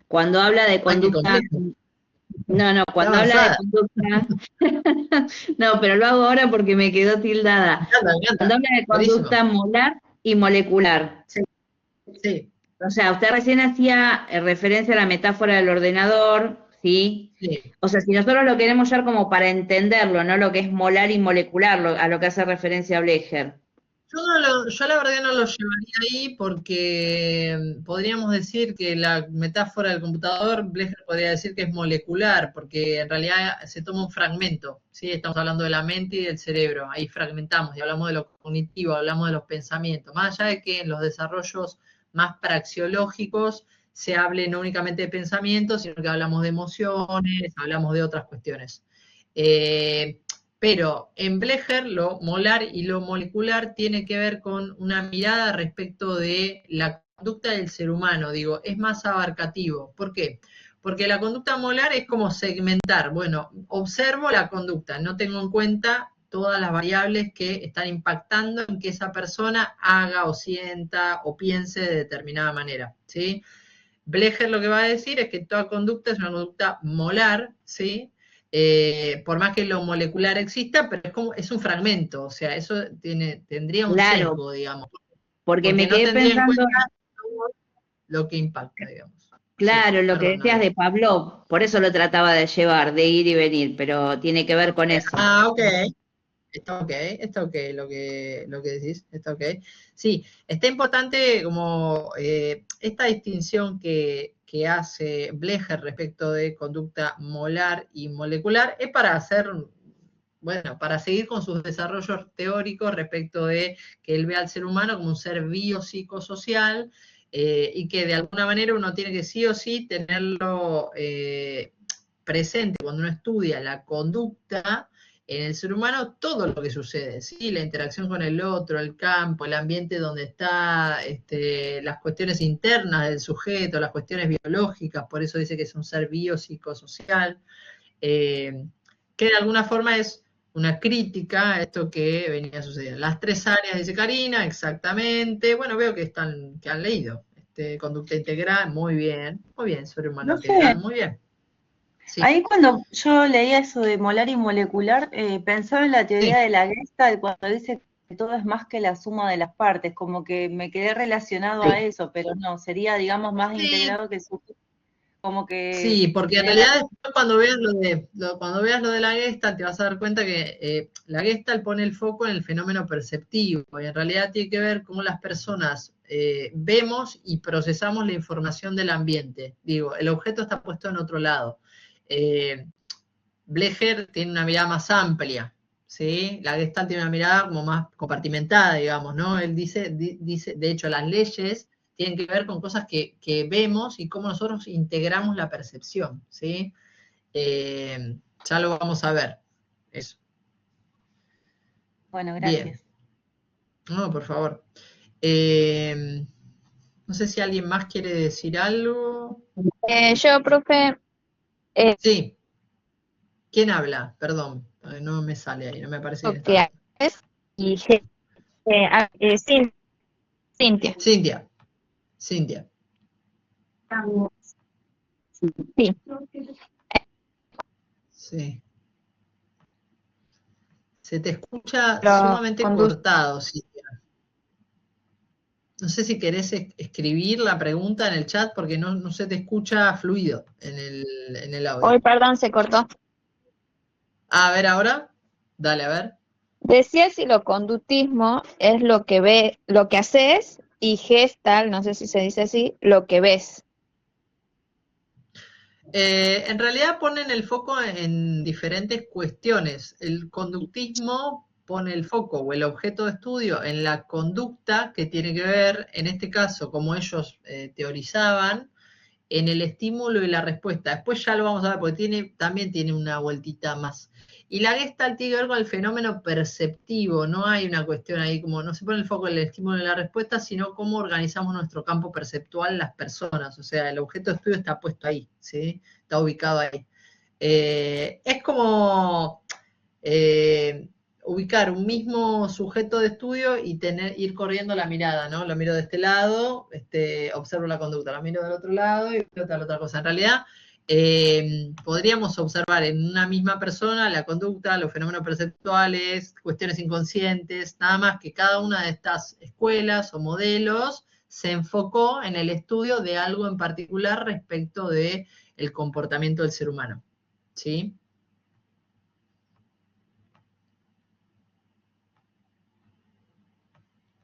cuando habla de conducta... cuando habla de conducta... no, pero lo hago ahora porque me quedó tildada. Me encanta. Cuando habla de conducta molar y molecular. Sí. Sí. O sea, usted recién hacía referencia a la metáfora del ordenador, ¿sí? Sí. O sea, si nosotros lo queremos llevar como para entenderlo, ¿no? Lo que es molar y molecular, a lo que hace referencia a Blecher. Yo la verdad no lo llevaría ahí porque podríamos decir que la metáfora del computador, Blecher podría decir que es molecular, porque en realidad se toma un fragmento, ¿sí? Estamos hablando de la mente y del cerebro, ahí fragmentamos y hablamos de lo cognitivo, hablamos de los pensamientos, más allá de que en los desarrollos más praxeológicos se hable no únicamente de pensamientos, sino que hablamos de emociones, hablamos de otras cuestiones. Pero en Blecher lo molar y lo molecular tiene que ver con una mirada respecto de la conducta del ser humano, digo, es más abarcativo. ¿Por qué? Porque la conducta molar es como segmentar, bueno, observo la conducta, no tengo en cuenta todas las variables que están impactando en que esa persona haga o sienta o piense de determinada manera, ¿sí? Blecher lo que va a decir es que toda conducta es una conducta molar, ¿sí? Por más que lo molecular exista, pero es un fragmento, o sea, eso tendría un sesgo, digamos. Porque me quedé no tendría pensando en cuenta lo que impacta, digamos. Claro, sí, lo que decías de Pavlov, por eso lo trataba de llevar, de ir y venir, pero tiene que ver con eso. Ah, ok. Está ok lo que decís, está ok. Sí, está importante como esta distinción que hace Blecher respecto de conducta molar y molecular es para hacer, bueno, para seguir con sus desarrollos teóricos respecto de que él ve al ser humano como un ser biopsicosocial y que de alguna manera uno tiene que sí o sí tenerlo presente cuando uno estudia la conducta en el ser humano, todo lo que sucede, ¿sí? La interacción con el otro, el campo, el ambiente donde está, las cuestiones internas del sujeto, las cuestiones biológicas, por eso dice que es un ser biopsicosocial, que de alguna forma es una crítica a esto que venía sucediendo. Las 3 áreas, dice Karina, exactamente. Bueno, veo que han leído. Conducta integral, muy bien, ser humano No integral, sé, muy bien. Sí, ahí cuando yo leía eso de molar y molecular, pensaba en la teoría sí. de la Gestalt cuando dice que todo es más que la suma de las partes, como que me quedé relacionado a eso, pero no, sería, digamos, más Sí, integrado que su, como que sí, porque en tiene realidad después cuando veas cuando veas lo de la Gestalt te vas a dar cuenta que la Gestalt pone el foco en el fenómeno perceptivo y en realidad tiene que ver cómo las personas vemos y procesamos la información del ambiente. Digo, el objeto está puesto en otro lado. Blecher tiene una mirada más amplia, ¿sí? La Gestalt tiene una mirada como más compartimentada, digamos, ¿no? Él dice, de hecho, las leyes tienen que ver con cosas que vemos y cómo nosotros integramos la percepción, ¿sí? Ya lo vamos a ver, eso. Bueno, Bien, gracias. no, por favor. No sé si alguien más quiere decir algo. Yo, profe, Sí, ¿quién habla? Perdón, no me sale ahí, no me parece quién lo está que hablando. haces y Cintia. Cintia, Cintia. Sí. Sí. Se te escucha Lo sumamente conduce. cortado, Cintia. No sé si querés escribir la pregunta en el chat porque no se te escucha fluido en el Hoy, audio. perdón, se cortó. A ver ahora. Dale, a ver. Decía si lo conductismo es lo que ve, lo que haces y gestal, no sé si se dice así, lo que ves. En realidad ponen el foco en diferentes cuestiones. El conductismo pone el foco o el objeto de estudio en la conducta que tiene que ver, en este caso, como ellos teorizaban, en el estímulo y la respuesta. Después ya lo vamos a ver porque también tiene una vueltita más. Y la Gestalt tiene que ver con el fenómeno perceptivo, no hay una cuestión ahí como, no se pone el foco en el estímulo y la respuesta, sino cómo organizamos nuestro campo perceptual las personas, o sea, el objeto de estudio está puesto ahí, ¿sí? Está ubicado ahí. Es como ubicar un mismo sujeto de estudio y ir corriendo la mirada, ¿no? Lo miro de este lado, observo la conducta, lo miro del otro lado y veo tal otra cosa. En realidad, podríamos observar en una misma persona la conducta, los fenómenos perceptuales, cuestiones inconscientes, nada más que cada una de estas escuelas o modelos se enfocó en el estudio de algo en particular respecto de el comportamiento del ser humano, ¿sí?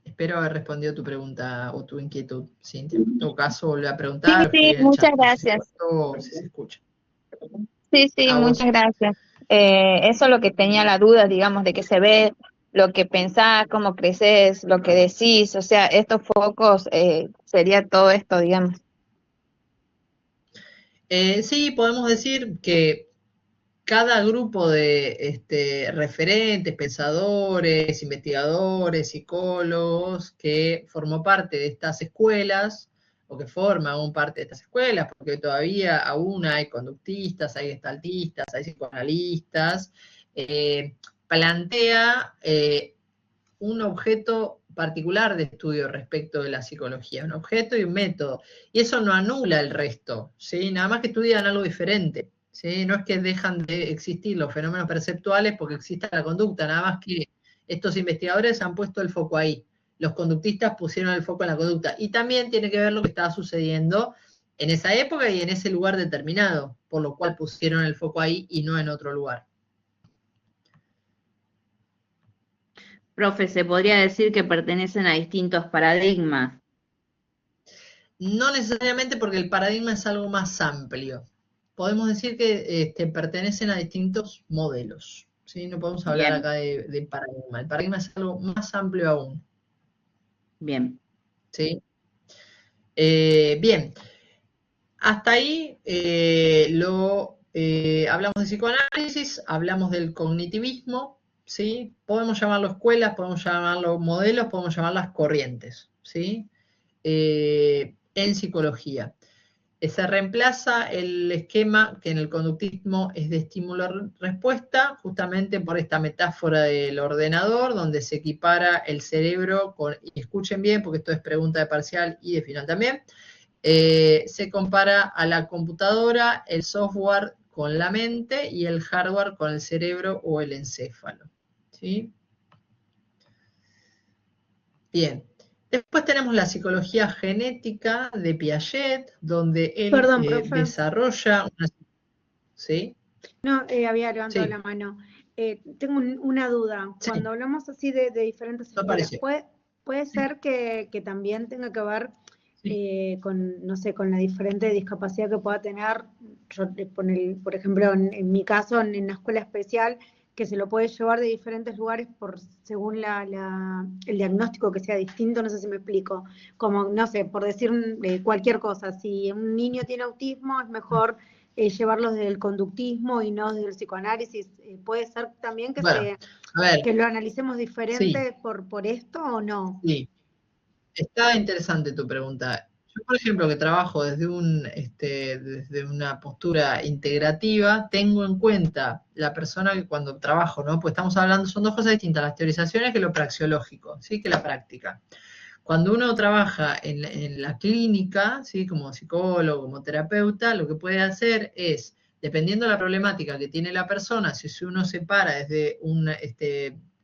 Espero haber respondido tu pregunta o tu inquietud, Cintia. En todo caso, vuelve a Sí, preguntar o sí, escribir en el muchas chat. No sé si se gracias. cortó o si se escucha. Sí, sí, A muchas vos. gracias. Eso es lo que tenía la duda, digamos, de que se ve lo que pensás, cómo creces, lo que decís, o sea, estos focos, sería todo esto, digamos. Sí, podemos decir que cada grupo de referentes, pensadores, investigadores, psicólogos que formó parte de estas escuelas o que forman aún parte de estas escuelas, porque todavía aún hay conductistas, hay gestaltistas, hay psicoanalistas, plantea un objeto particular de estudio respecto de la psicología, un objeto y un método. Y eso no anula el resto, ¿sí? Nada más que estudian algo diferente, ¿sí? No es que dejan de existir los fenómenos perceptuales porque exista la conducta, nada más que estos investigadores han puesto el foco ahí. Los conductistas pusieron el foco en la conducta. Y también tiene que ver lo que estaba sucediendo en esa época y en ese lugar determinado, por lo cual pusieron el foco ahí y no en otro lugar. Profe, se podría decir que pertenecen a distintos paradigmas. No necesariamente porque el paradigma es algo más amplio. Podemos decir que pertenecen a distintos modelos. ¿Sí? No podemos hablar Bien, acá de paradigma. El paradigma es algo más amplio aún. bien. ¿Sí? Bien, hasta ahí hablamos de psicoanálisis, hablamos del cognitivismo, ¿sí? Podemos llamarlo escuelas, podemos llamarlo modelos, podemos llamarlas corrientes, ¿sí? En psicología. Se reemplaza el esquema que en el conductismo es de estímulo-respuesta, justamente por esta metáfora del ordenador, donde se equipara el cerebro con, y escuchen bien, porque esto es pregunta de parcial y de final también, se compara a la computadora, el software con la mente y el hardware con el cerebro o el encéfalo. ¿Sí? Bien. Después tenemos la psicología genética de Piaget, donde él Perdón, profe. desarrolla una... ¿Sí? No, había levantado Sí. la mano. Tengo una duda. Sí. Cuando hablamos así de diferentes No escuelas, apareció. ¿puede ser que también tenga que ver Sí. con, no sé, con la diferente discapacidad que pueda tener? Yo, por ejemplo, en mi caso, en la escuela especial, que se lo puede llevar de diferentes lugares según el diagnóstico que sea distinto, no sé si me explico. Como, no sé, por decir cualquier cosa, si un niño tiene autismo, es mejor llevarlos desde el conductismo y no desde el psicoanálisis. ¿Puede ser también que, Bueno, a ver, que lo analicemos diferente sí, por esto o no? sí. Está interesante tu pregunta. Yo, por ejemplo, que trabajo desde una postura integrativa, tengo en cuenta la persona que cuando trabajo, ¿no? Pues estamos hablando, son dos cosas distintas, las teorizaciones que lo praxeológico, ¿sí? Que la práctica. Cuando uno trabaja en la clínica, ¿sí? Como psicólogo, como terapeuta, lo que puede hacer es, dependiendo de la problemática que tiene la persona, si uno se para desde un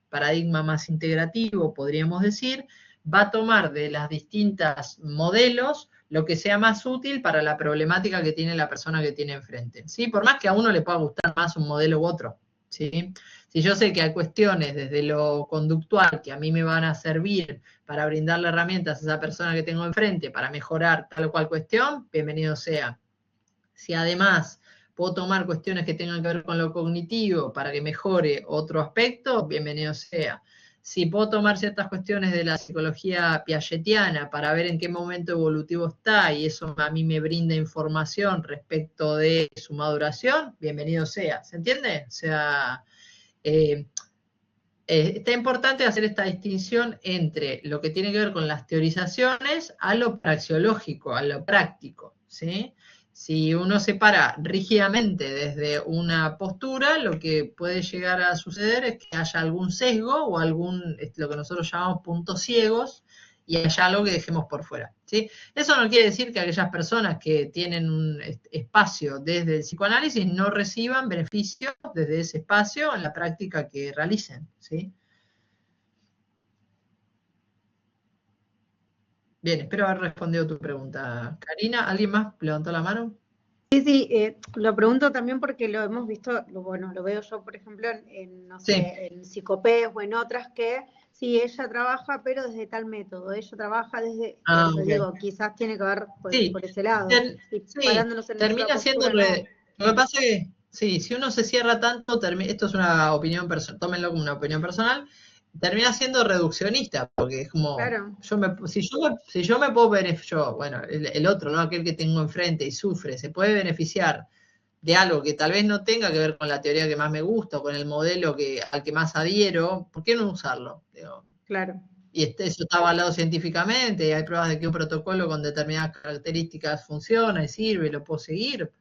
paradigma más integrativo, podríamos decir, va a tomar de las distintas modelos lo que sea más útil para la problemática que tiene la persona que tiene enfrente. ¿Sí? Por más que a uno le pueda gustar más un modelo u otro. ¿Sí? Si yo sé que hay cuestiones desde lo conductual que a mí me van a servir para brindarle herramientas a esa persona que tengo enfrente para mejorar tal o cual cuestión, bienvenido sea. Si además puedo tomar cuestiones que tengan que ver con lo cognitivo para que mejore otro aspecto, bienvenido sea. Si puedo tomar ciertas cuestiones de la psicología piagetiana para ver en qué momento evolutivo está y eso a mí me brinda información respecto de su maduración, bienvenido sea. ¿Se entiende? O sea, está importante hacer esta distinción entre lo que tiene que ver con las teorizaciones a lo praxeológico, a lo práctico, ¿sí? Si uno se para rígidamente desde una postura, lo que puede llegar a suceder es que haya algún sesgo o lo que nosotros llamamos puntos ciegos, y haya algo que dejemos por fuera, ¿sí? Eso no quiere decir que aquellas personas que tienen un espacio desde el psicoanálisis no reciban beneficios desde ese espacio en la práctica que realicen, ¿sí? Bien, espero haber respondido tu pregunta. Karina, ¿alguien más levantó la mano? Sí, lo pregunto también porque lo hemos visto, bueno, lo veo yo, por ejemplo, no sé, Sí. en Psicopés o en otras que sí, ella trabaja, pero desde tal método, ella trabaja desde, por eso Ok. digo, quizás tiene que ver Sí, por ese lado, y sí, parándonos en nuestra termina siendo... postura, no. Lo que pasa es que, sí, si uno se cierra tanto, esto es una opinión personal, tómenlo como una opinión personal, termina siendo reduccionista, porque es como, Claro. si yo me puedo beneficiar, bueno, el otro, ¿no? Aquel que tengo enfrente y sufre, se puede beneficiar de algo que tal vez no tenga que ver con la teoría que más me gusta o con el modelo al que más adhiero, ¿por qué no usarlo? Digo, Claro. y eso está avalado científicamente, y hay pruebas de que un protocolo con determinadas características funciona y sirve, lo puedo seguir,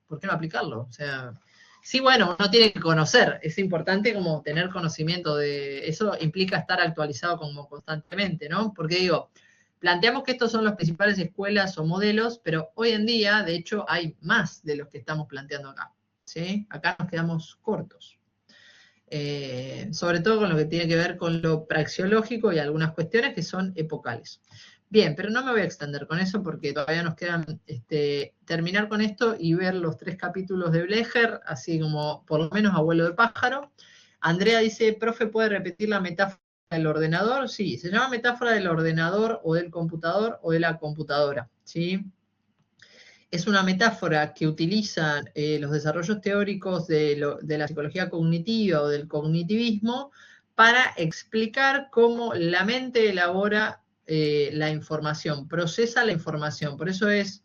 ¿por qué no aplicarlo? O sea, sí, bueno, uno tiene que conocer, es importante como tener conocimiento de eso, implica estar actualizado como constantemente, ¿no? Porque digo, planteamos que estos son las principales escuelas o modelos, pero hoy en día, de hecho, hay más de los que estamos planteando acá, ¿sí? Acá nos quedamos cortos. Sobre todo con lo que tiene que ver con lo praxeológico y algunas cuestiones que son epocales. Bien, pero no me voy a extender con eso porque todavía nos quedan terminar con esto y ver los 3 capítulos de Blecher, así como por lo menos abuelo de pájaro. Andrea dice, profe, ¿puede repetir la metáfora del ordenador? Sí, se llama metáfora del ordenador o del computador o de la computadora, ¿sí? Es una metáfora que utilizan los desarrollos teóricos de la psicología cognitiva o del cognitivismo para explicar cómo la mente elabora la información, procesa la información. Por eso es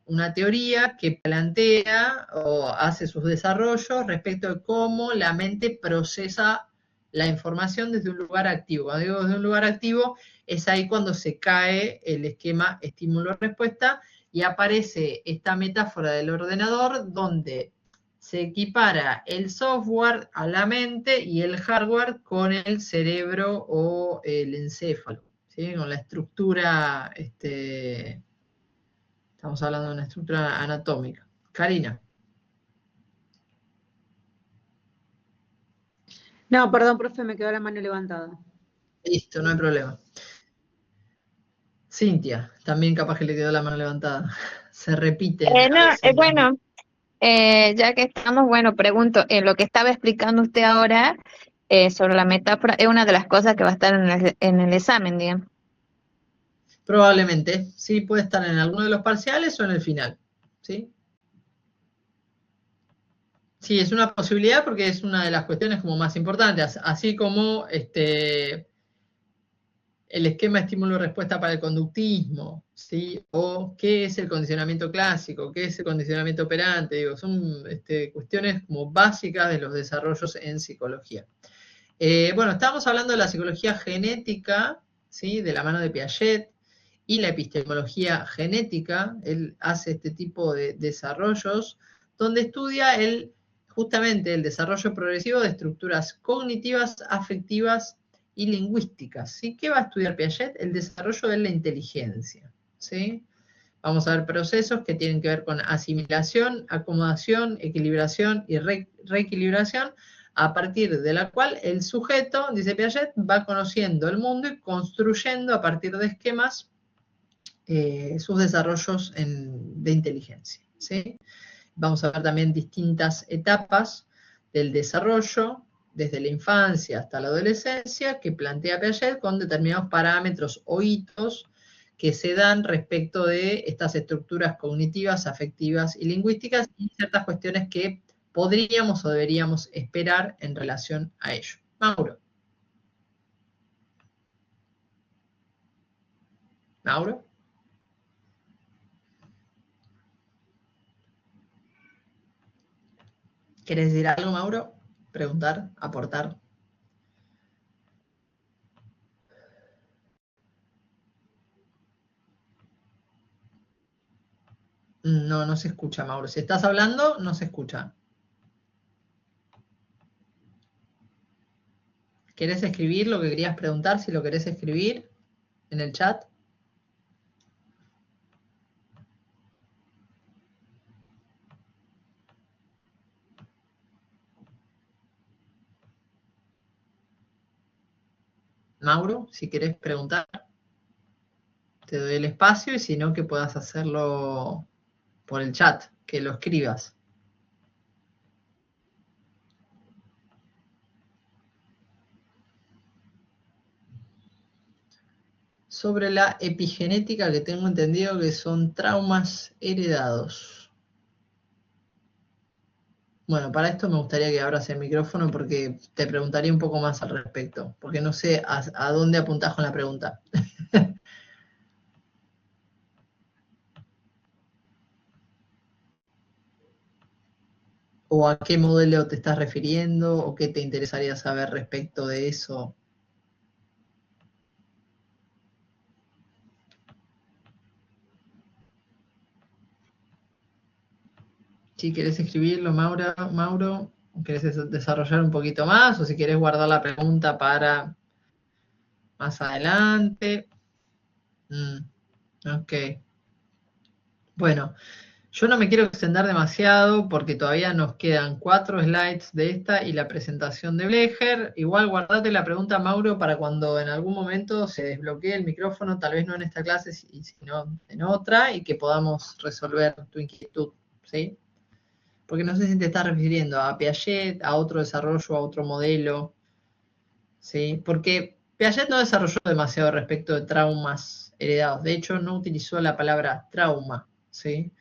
una teoría que plantea o hace sus desarrollos respecto de cómo la mente procesa la información desde un lugar activo. Cuando digo desde un lugar activo, es ahí cuando se cae el esquema estímulo-respuesta y aparece esta metáfora del ordenador donde se equipara el software a la mente y el hardware con el cerebro o el encéfalo, ¿sí? Con la estructura, estamos hablando de una estructura anatómica. Karina. No, perdón, profe, me quedó la mano levantada. Listo, no hay problema. Cintia, también capaz que le quedó la mano levantada. Se repite. Bueno, ya que estamos, bueno, pregunto, lo que estaba explicando usted ahora sobre la metáfora es una de las cosas que va a estar en el examen, digamos. Probablemente, sí, puede estar en alguno de los parciales o en el final, ¿sí? Sí, es una posibilidad porque es una de las cuestiones como más importantes, así como el esquema estímulo-respuesta para el conductismo, ¿sí? O qué es el condicionamiento clásico, qué es el condicionamiento operante, digo, son cuestiones como básicas de los desarrollos en psicología. Bueno, estamos hablando de la psicología genética, ¿sí? De la mano de Piaget, y la epistemología genética. Él hace este tipo de desarrollos donde estudia justamente el desarrollo progresivo de estructuras cognitivas, afectivas y lingüísticas, ¿sí? ¿Qué va a estudiar Piaget? El desarrollo de la inteligencia, ¿sí? Vamos a ver procesos que tienen que ver con asimilación, acomodación, equilibración y reequilibración, a partir de la cual el sujeto, dice Piaget, va conociendo el mundo y construyendo a partir de esquemas sus desarrollos de inteligencia, ¿sí? Vamos a ver también distintas etapas del desarrollo, desde la infancia hasta la adolescencia, que plantea Piaget con determinados parámetros o hitos que se dan respecto de estas estructuras cognitivas, afectivas y lingüísticas y ciertas cuestiones que podríamos o deberíamos esperar en relación a ello. Mauro. Mauro. ¿Querés decir algo, Mauro? Preguntar, aportar. No, no se escucha, Mauro. Si estás hablando, no se escucha. ¿Querés escribir lo que querías preguntar? Si lo querés escribir en el chat. Mauro, si querés preguntar, te doy el espacio y si no, que puedas hacerlo por el chat, que lo escribas. Sobre la epigenética, que tengo entendido que son traumas heredados. Bueno, para esto me gustaría que abras el micrófono porque te preguntaría un poco más al respecto, porque no sé a dónde apuntás con la pregunta. ¿O a qué modelo te estás refiriendo? ¿O qué te interesaría saber respecto de eso? Si querés escribirlo, Mauro, ¿querés desarrollar un poquito más? O si querés guardar la pregunta para más adelante. Ok. Bueno, yo no me quiero extender demasiado porque todavía nos quedan 4 slides de esta y la presentación de Blecher. Igual guardate la pregunta, Mauro, para cuando en algún momento se desbloquee el micrófono, tal vez no en esta clase, sino en otra, y que podamos resolver tu inquietud, ¿sí? Porque no sé si te estás refiriendo a Piaget, a otro desarrollo, a otro modelo, ¿sí? Porque Piaget no desarrolló demasiado respecto de traumas heredados. De hecho, no utilizó la palabra trauma, ¿sí?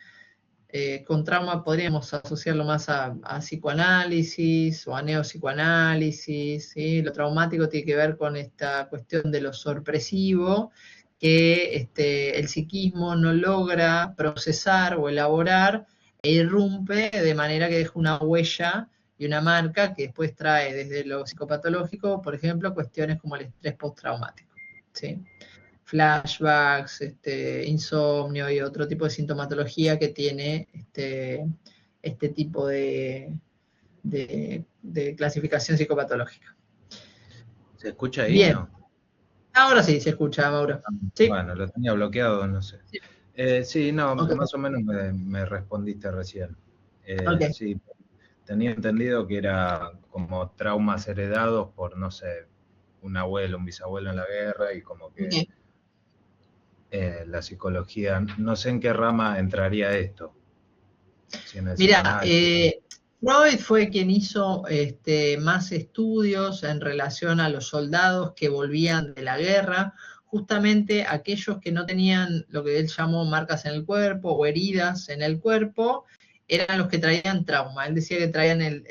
Con trauma podríamos asociarlo más a psicoanálisis o a neopsicoanálisis, ¿sí? Lo traumático tiene que ver con esta cuestión de lo sorpresivo, que el psiquismo no logra procesar o elaborar e irrumpe de manera que deja una huella y una marca que después trae desde lo psicopatológico, por ejemplo, cuestiones como el estrés postraumático, ¿sí? Flashbacks, insomnio y otro tipo de sintomatología que tiene este tipo de clasificación psicopatológica. ¿Se escucha ahí? Bien. ¿No? Ahora sí se escucha, Mauro. ¿Sí? Bueno, lo tenía bloqueado, no sé. Sí. Sí, no, Okay. más o menos me respondiste recién. Okay. Sí, tenía entendido que era como traumas heredados por, no sé, un abuelo, un bisabuelo en la guerra y como que Okay. La psicología, no sé en qué rama entraría esto. Si en el Mira, psicoanálisis. Freud fue quien hizo más estudios en relación a los soldados que volvían de la guerra, justamente aquellos que no tenían lo que él llamó marcas en el cuerpo o heridas en el cuerpo, eran los que traían trauma. Él decía que traían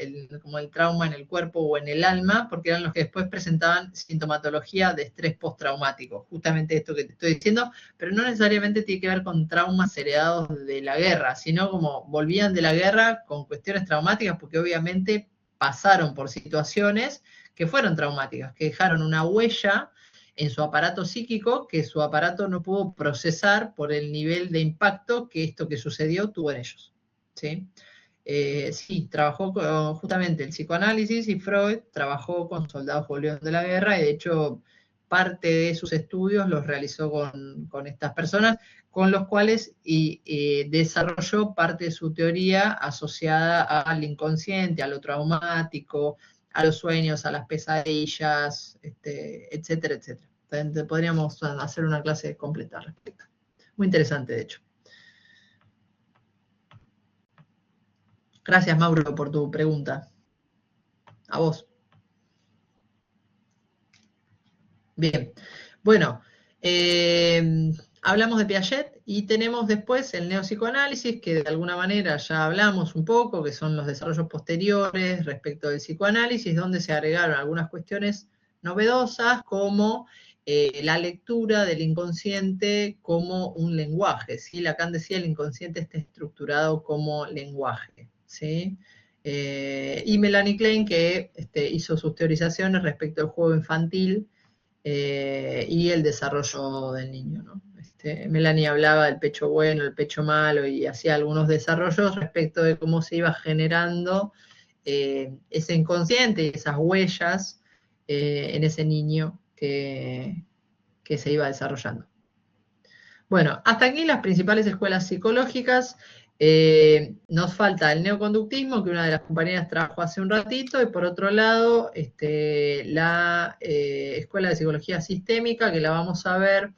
como el trauma en el cuerpo o en el alma, porque eran los que después presentaban sintomatología de estrés postraumático, justamente esto que te estoy diciendo, pero no necesariamente tiene que ver con traumas heredados de la guerra, sino como volvían de la guerra con cuestiones traumáticas, porque obviamente pasaron por situaciones que fueron traumáticas, que dejaron una huella en su aparato psíquico que su aparato no pudo procesar por el nivel de impacto que esto que sucedió tuvo en ellos. ¿Sí? Sí, trabajó justamente el psicoanálisis y Freud trabajó con soldados volviendo de la guerra y de hecho parte de sus estudios los realizó con estas personas, con los cuales desarrolló parte de su teoría asociada al inconsciente, a lo traumático, a los sueños, a las pesadillas, etcétera, etcétera. Entonces, podríamos hacer una clase completa al respecto. Muy interesante, de hecho. Gracias, Mauro, por tu pregunta. A vos. Bien. Bueno, hablamos de Piaget y tenemos después el neopsicoanálisis, que de alguna manera ya hablamos un poco, que son los desarrollos posteriores respecto del psicoanálisis, donde se agregaron algunas cuestiones novedosas, como la lectura del inconsciente como un lenguaje. ¿Sí? Lacan decía el inconsciente está estructurado como lenguaje. ¿Sí? Y Melanie Klein, que hizo sus teorizaciones respecto al juego infantil y el desarrollo del niño, ¿no? Melanie hablaba del pecho bueno, el pecho malo, y hacía algunos desarrollos respecto de cómo se iba generando ese inconsciente y esas huellas en ese niño que se iba desarrollando. Bueno, hasta aquí las principales escuelas psicológicas. Nos falta el neoconductismo, que una de las compañeras trabajó hace un ratito, y por otro lado, la escuela de psicología sistémica, que la vamos a ver,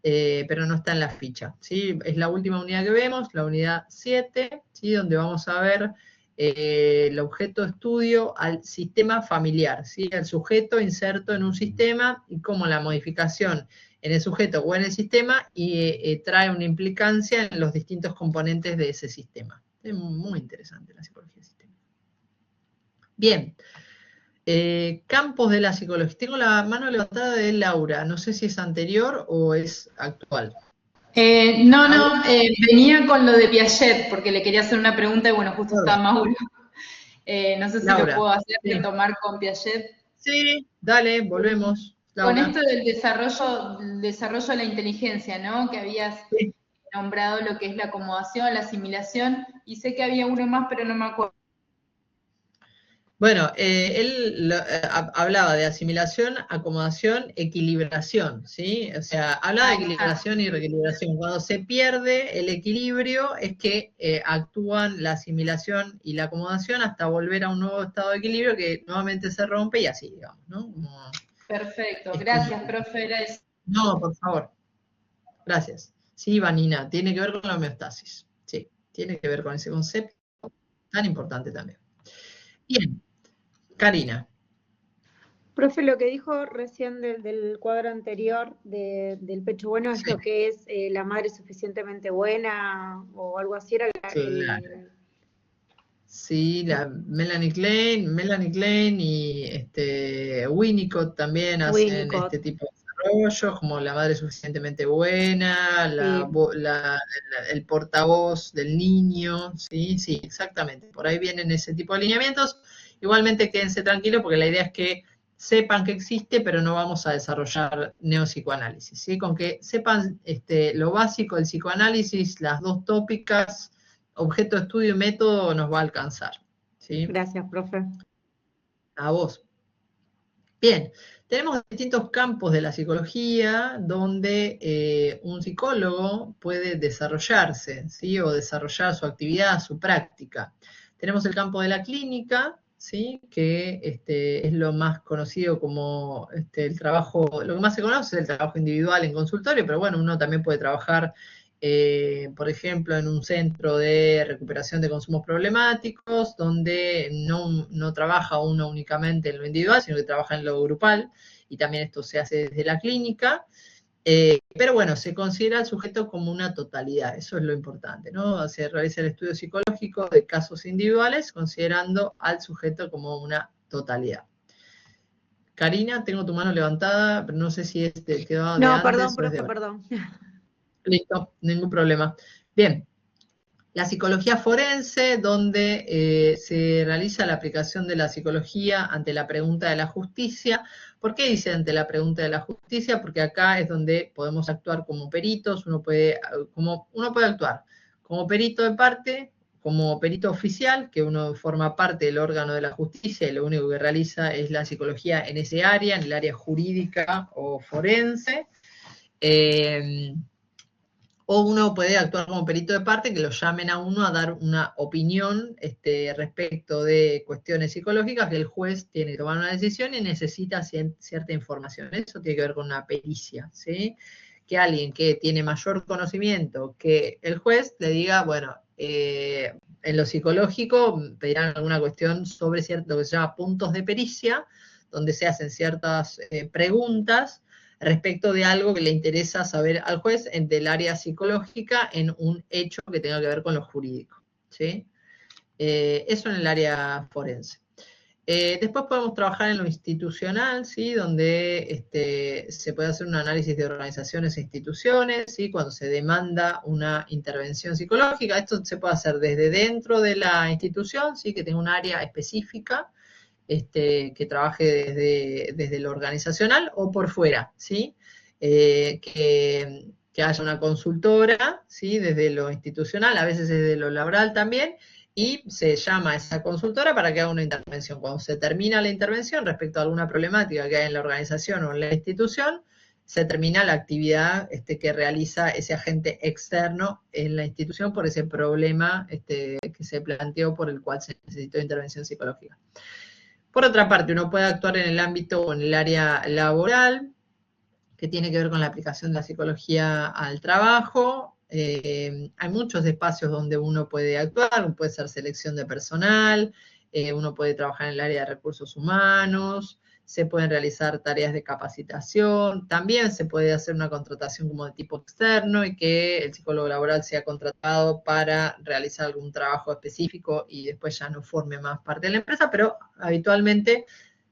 pero no está en la ficha, ¿sí? Es la última unidad que vemos, la unidad 7, ¿sí? Donde vamos a ver el objeto de estudio al sistema familiar, ¿sí? El sujeto inserto en un sistema y cómo la modificación en el sujeto o en el sistema trae una implicancia en los distintos componentes de ese sistema. Es muy interesante la psicología sistémica. Bien. Campos de la psicología. Tengo la mano levantada de Laura. No sé si es anterior o es actual. No, venía con lo de Piaget, porque le quería hacer una pregunta y bueno, justo estaba Mauro. No sé si Laura, lo puedo hacer, sí. Retomar con Piaget. Sí, dale, volvemos. Laura. Con esto del desarrollo de la inteligencia, ¿no? Que habías nombrado lo que es la acomodación, la asimilación, y sé que había uno más, pero no me acuerdo. Bueno, él hablaba de asimilación, acomodación, equilibración, ¿sí? O sea, hablaba de equilibración y reequilibración. Cuando se pierde el equilibrio es que actúan la asimilación y la acomodación hasta volver a un nuevo estado de equilibrio que nuevamente se rompe y así, digamos, ¿no? Perfecto, gracias, profe. No, por favor. Gracias. Sí, Vanina, tiene que ver con la homeostasis. Sí, tiene que ver con ese concepto tan importante también. Bien, Karina. Profe, lo que dijo recién del cuadro anterior del pecho bueno es lo que es la madre suficientemente buena o algo así. Era Claro. Sí, la Melanie Klein y Winnicott también hacen este tipo de desarrollos, como la madre suficientemente buena, el portavoz del niño, sí, sí, exactamente. Por ahí vienen ese tipo de alineamientos. Igualmente quédense tranquilos porque la idea es que sepan que existe, pero no vamos a desarrollar neopsicoanálisis, ¿sí? Con que sepan lo básico del psicoanálisis, las dos tópicas, objeto de estudio y método, nos va a alcanzar, ¿sí? Gracias, profe. A vos. Bien, tenemos distintos campos de la psicología donde un psicólogo puede desarrollarse, ¿sí? O desarrollar su actividad, su práctica. Tenemos el campo de la clínica, ¿sí? Que es lo más conocido como el trabajo, lo que más se conoce es el trabajo individual en consultorio, pero bueno, uno también puede trabajar, por ejemplo, en un centro de recuperación de consumos problemáticos, donde no trabaja uno únicamente en lo individual, sino que trabaja en lo grupal, y también esto se hace desde la clínica. Pero bueno, se considera el sujeto como una totalidad, eso es lo importante, ¿no? Se realiza el estudio psicológico de casos individuales considerando al sujeto como una totalidad. Karina, tengo tu mano levantada, pero no sé si quedó de No, antes perdón, o es profe, de ahora. perdón. Listo, ningún problema. Bien, la psicología forense, donde se realiza la aplicación de la psicología ante la pregunta de la justicia. ¿Por qué dice ante la pregunta de la justicia? Porque acá es donde podemos actuar como peritos, uno puede actuar como perito de parte, como perito oficial, que uno forma parte del órgano de la justicia y lo único que realiza es la psicología en ese área, en el área jurídica o forense. O uno puede actuar como perito de parte, que lo llamen a uno a dar una opinión respecto de cuestiones psicológicas, que el juez tiene que tomar una decisión y necesita cierta información. Eso tiene que ver con una pericia, ¿sí? Que alguien que tiene mayor conocimiento que el juez le diga, bueno, en lo psicológico pedirán alguna cuestión sobre lo que se llama puntos de pericia, donde se hacen ciertas preguntas respecto de algo que le interesa saber al juez del área psicológica en un hecho que tenga que ver con lo jurídico, ¿sí? Eso en el área forense. Después podemos trabajar en lo institucional, ¿sí? Donde se puede hacer un análisis de organizaciones e instituciones, ¿sí? Cuando se demanda una intervención psicológica. Esto se puede hacer desde dentro de la institución, ¿sí? Que tenga un área específica, que trabaje desde lo organizacional o por fuera, ¿sí? Que haya una consultora, ¿sí? Desde lo institucional, a veces desde lo laboral también, y se llama a esa consultora para que haga una intervención. Cuando se termina la intervención respecto a alguna problemática que hay en la organización o en la institución, se termina la actividad que realiza ese agente externo en la institución por ese problema que se planteó por el cual se necesitó intervención psicológica. Por otra parte, uno puede actuar en el ámbito o en el área laboral, que tiene que ver con la aplicación de la psicología al trabajo. Hay muchos espacios donde uno puede actuar, puede ser selección de personal, uno puede trabajar en el área de recursos humanos, se pueden realizar tareas de capacitación, también se puede hacer una contratación como de tipo externo y que el psicólogo laboral sea contratado para realizar algún trabajo específico y después ya no forme más parte de la empresa, pero habitualmente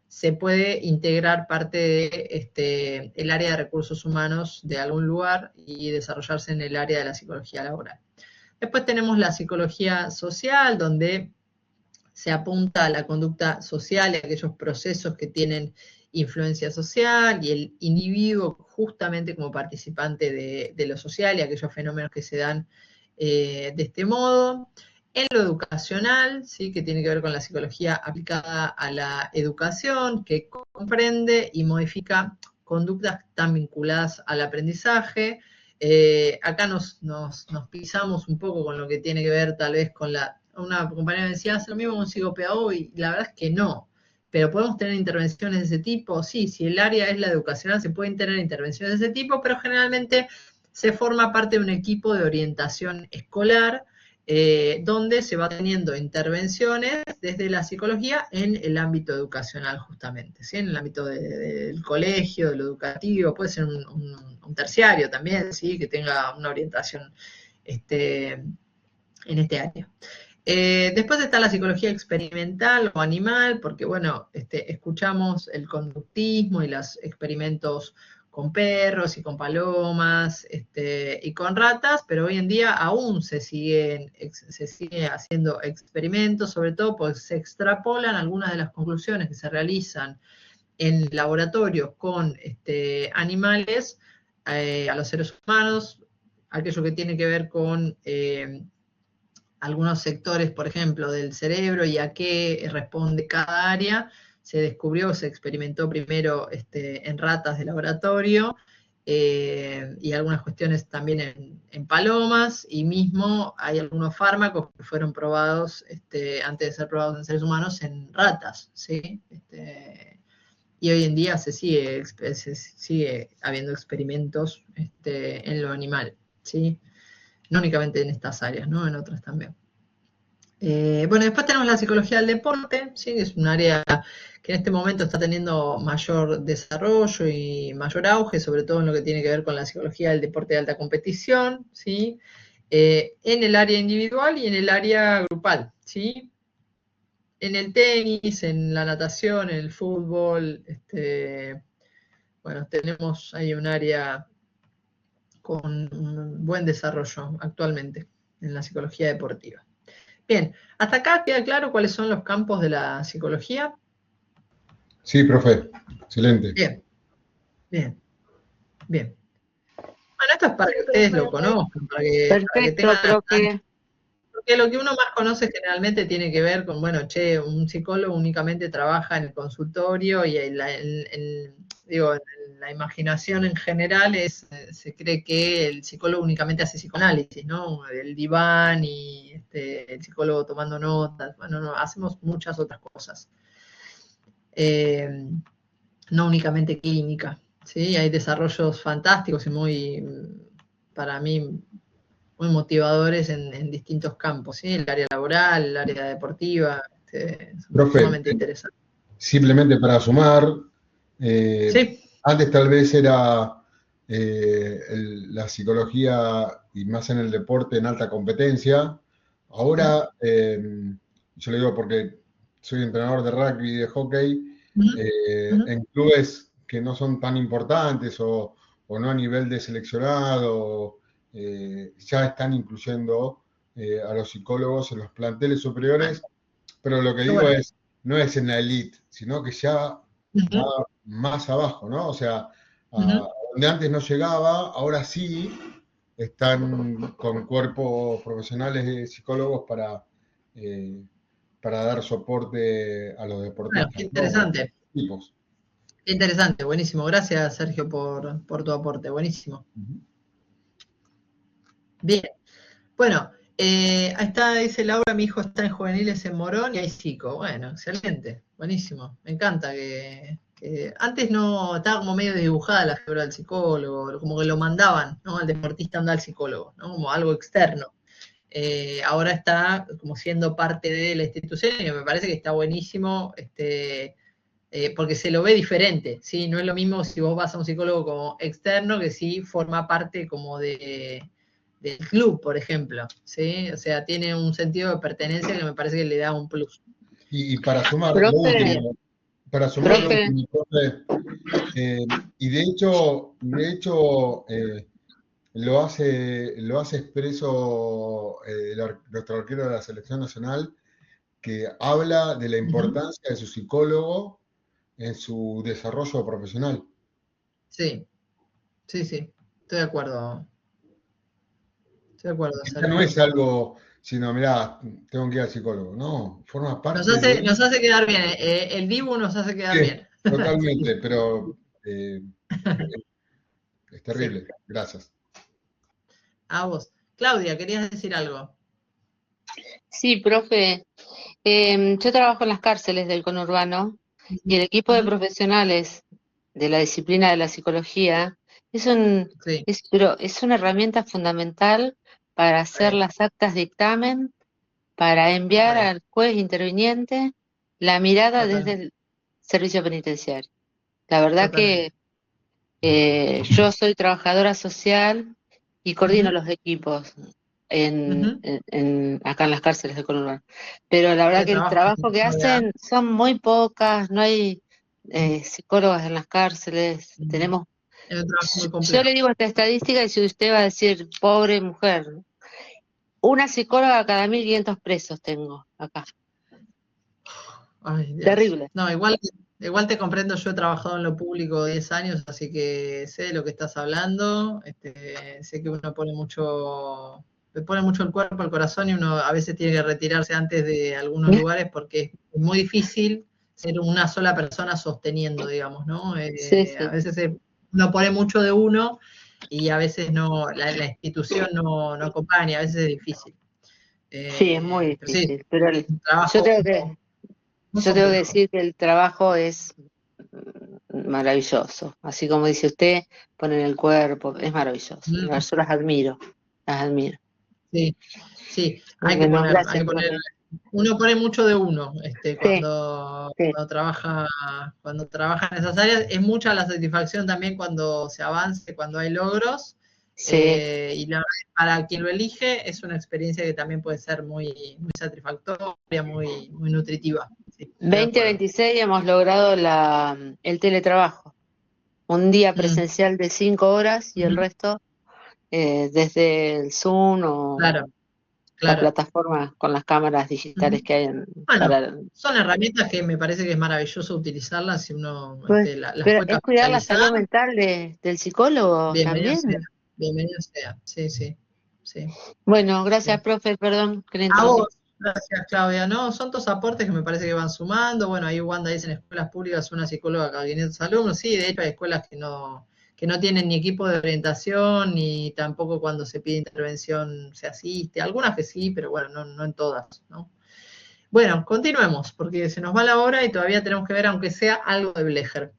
se puede integrar parte de el área de recursos humanos de algún lugar y desarrollarse en el área de la psicología laboral. Después tenemos la psicología social, donde se apunta a la conducta social y a aquellos procesos que tienen influencia social y el individuo justamente como participante de lo social y aquellos fenómenos que se dan de este modo. En lo educacional, ¿sí? Que tiene que ver con la psicología aplicada a la educación, que comprende y modifica conductas que están vinculadas al aprendizaje. Acá nos pisamos un poco con lo que tiene que ver tal vez con una compañera decía, hace lo mismo con un psicopedagogo y la verdad es que no. Pero podemos tener intervenciones de ese tipo, sí, si el área es la educacional se pueden tener intervenciones de ese tipo, pero generalmente se forma parte de un equipo de orientación escolar donde se va teniendo intervenciones desde la psicología en el ámbito educacional justamente, ¿sí? En el ámbito del colegio, de lo educativo, puede ser un terciario también, ¿sí? Que tenga una orientación en este área. Después está la psicología experimental o animal, porque bueno, escuchamos el conductismo y los experimentos con perros y con palomas y con ratas, pero hoy en día aún se sigue haciendo experimentos, sobre todo porque se extrapolan algunas de las conclusiones que se realizan en laboratorios con animales a los seres humanos, aquello que tiene que ver con algunos sectores, por ejemplo, del cerebro y a qué responde cada área. Se descubrió, se experimentó primero en ratas de laboratorio y algunas cuestiones también en palomas, y mismo hay algunos fármacos que fueron probados antes de ser probados en seres humanos en ratas, ¿sí? Y hoy en día se sigue habiendo experimentos en lo animal, ¿sí? No únicamente en estas áreas, ¿no? En otras también. Bueno, después tenemos la psicología del deporte, ¿sí? Es un área que en este momento está teniendo mayor desarrollo y mayor auge, sobre todo en lo que tiene que ver con la psicología del deporte de alta competición, ¿sí? En el área individual y en el área grupal, ¿sí? En el tenis, en la natación, en el fútbol, bueno, tenemos ahí un área con un buen desarrollo actualmente en la psicología deportiva. Bien, ¿hasta acá queda claro cuáles son los campos de la psicología? Sí, profe, excelente. Bien, bien, bien. Bueno, esto es para que ustedes lo conozcan, para que tengan... profe. Porque lo que uno más conoce generalmente tiene que ver con, bueno, un psicólogo únicamente trabaja en el consultorio y digo, la imaginación en general se cree que el psicólogo únicamente hace psicoanálisis, ¿no? El diván y el psicólogo tomando notas, bueno, no, hacemos muchas otras cosas. No únicamente clínica, ¿sí? Hay desarrollos fantásticos y para mí, muy motivadores en distintos campos, ¿sí? El área laboral, el área deportiva, son sumamente interesantes. Simplemente para sumar, sí. Antes tal vez era la psicología, y más en el deporte, en alta competencia. Ahora, yo le digo porque soy entrenador de rugby y de hockey, en clubes que no son tan importantes o no a nivel de seleccionado, ya están incluyendo a los psicólogos en los planteles superiores, pero lo que digo es, no es en la elite, sino que ya va más abajo, ¿no? O sea, donde antes no llegaba, ahora sí están con cuerpos profesionales de psicólogos para dar soporte a los deportistas. Bueno, qué interesante. ¿No? Qué interesante, buenísimo. Gracias, Sergio, por tu aporte, buenísimo. Bien, bueno, ahí está, dice Laura, mi hijo está en juveniles en Morón y hay psico. Bueno, excelente, buenísimo. Me encanta que antes no, estaba como medio dibujada la figura del psicólogo, como que lo mandaban, ¿no? Al deportista anda al psicólogo, ¿no? Como algo externo. Ahora está como siendo parte de la institución y me parece que está buenísimo, porque se lo ve diferente, ¿sí? No es lo mismo si vos vas a un psicólogo como externo que si forma parte como del club, por ejemplo, ¿sí? O sea, tiene un sentido de pertenencia que me parece que le da un plus. Y para sumar, Profe, y de hecho lo hace expreso nuestro arquero de la selección nacional, que habla de la importancia de su psicólogo en su desarrollo profesional. Sí, estoy de acuerdo. Estoy de acuerdo. Ya no es algo, sino, mirá, tengo que ir al psicólogo, no, forma parte nos hace quedar bien, el Dibu nos hace quedar bien. Totalmente, pero es terrible. Sí. Gracias. A vos. Claudia, ¿querías decir algo? Sí, profe. Yo trabajo en las cárceles del conurbano y el equipo de profesionales de la disciplina de la psicología es una herramienta fundamental para hacer las actas de dictamen, para enviar al juez interviniente la mirada desde el servicio penitenciario. La verdad que yo soy trabajadora social y coordino los equipos acá en las cárceles de conurbano. Pero la verdad que el trabajo que hacen son muy pocas, no hay psicólogas en las cárceles, tenemos Es un trabajo muy Yo complejo. le digo esta estadística y si usted va a decir, pobre mujer, una psicóloga cada 1.500 presos tengo acá. Ay, Dios. Terrible. No, igual te comprendo, yo he trabajado en lo público 10 años, así que sé de lo que estás hablando, sé que uno le pone mucho el cuerpo al corazón y uno a veces tiene que retirarse antes de algunos lugares porque es muy difícil ser una sola persona sosteniendo, digamos, ¿no? Sí, sí. A veces uno pone mucho de uno y a veces no, la institución no acompaña, a veces es difícil. Sí, es muy Pero sí, difícil. Pero un trabajo yo tengo muy que complejo. decir que el trabajo es maravilloso. Así como dice usted, poner el cuerpo, es maravilloso. Yo las admiro, las admiro. Sí, sí, hay que Bueno, poner, gracias, profe. uno pone mucho de uno, Sí. cuando trabaja en esas áreas, es mucha la satisfacción también cuando se avance, cuando hay logros, Sí. y la verdad, para quien lo elige, es una experiencia que también puede ser muy, muy satisfactoria, muy, muy nutritiva. Sí, estoy de acuerdo. 2026 hemos logrado el teletrabajo. Un día presencial de 5 horas y el resto desde el Zoom o Claro, la claro. plataforma con las cámaras digitales que hay Bueno, son herramientas que me parece que es maravilloso utilizarlas si uno Pues, las pero puede es cuidar la capitalizar. salud mental del psicólogo Bienvenido también. sea, bienvenido sea, sí, sí, sí. Bueno, gracias, Sí. profe, perdón que le A interrumpí. vos, gracias Claudia. No, son todos aportes que me parece que van sumando. Bueno, ahí Wanda dice en escuelas públicas una psicóloga cada 500 alumnos. Sí, de hecho hay escuelas que no tienen ni equipo de orientación, ni tampoco cuando se pide intervención se asiste. Algunas que sí, pero bueno, no en todas, ¿no? Bueno, continuemos, porque se nos va la hora y todavía tenemos que ver, aunque sea algo de Blecher.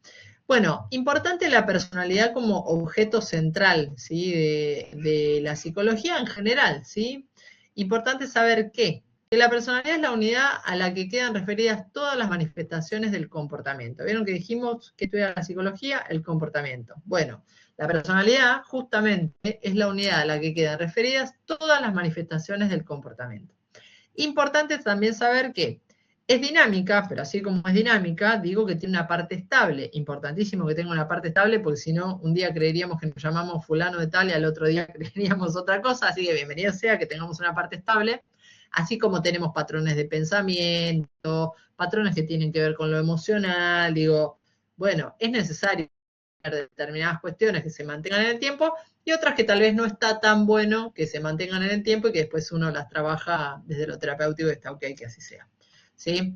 Bueno, importante la personalidad como objeto central, ¿sí? De la psicología en general, ¿sí? Importante saber que la personalidad es la unidad a la que quedan referidas todas las manifestaciones del comportamiento. ¿Vieron que dijimos que estudia la psicología? El comportamiento. Bueno, la personalidad justamente es la unidad a la que quedan referidas todas las manifestaciones del comportamiento. Importante también saber que es dinámica, pero así como es dinámica, digo que tiene una parte estable. Importantísimo que tenga una parte estable, porque si no, un día creeríamos que nos llamamos fulano de tal y al otro día creeríamos otra cosa. Así que bienvenido sea que tengamos una parte estable, así como tenemos patrones de pensamiento, patrones que tienen que ver con lo emocional. Digo, bueno, es necesario determinadas cuestiones que se mantengan en el tiempo y otras que tal vez no está tan bueno que se mantengan en el tiempo y que después uno las trabaja desde lo terapéutico y está ok que así sea. ¿Sí?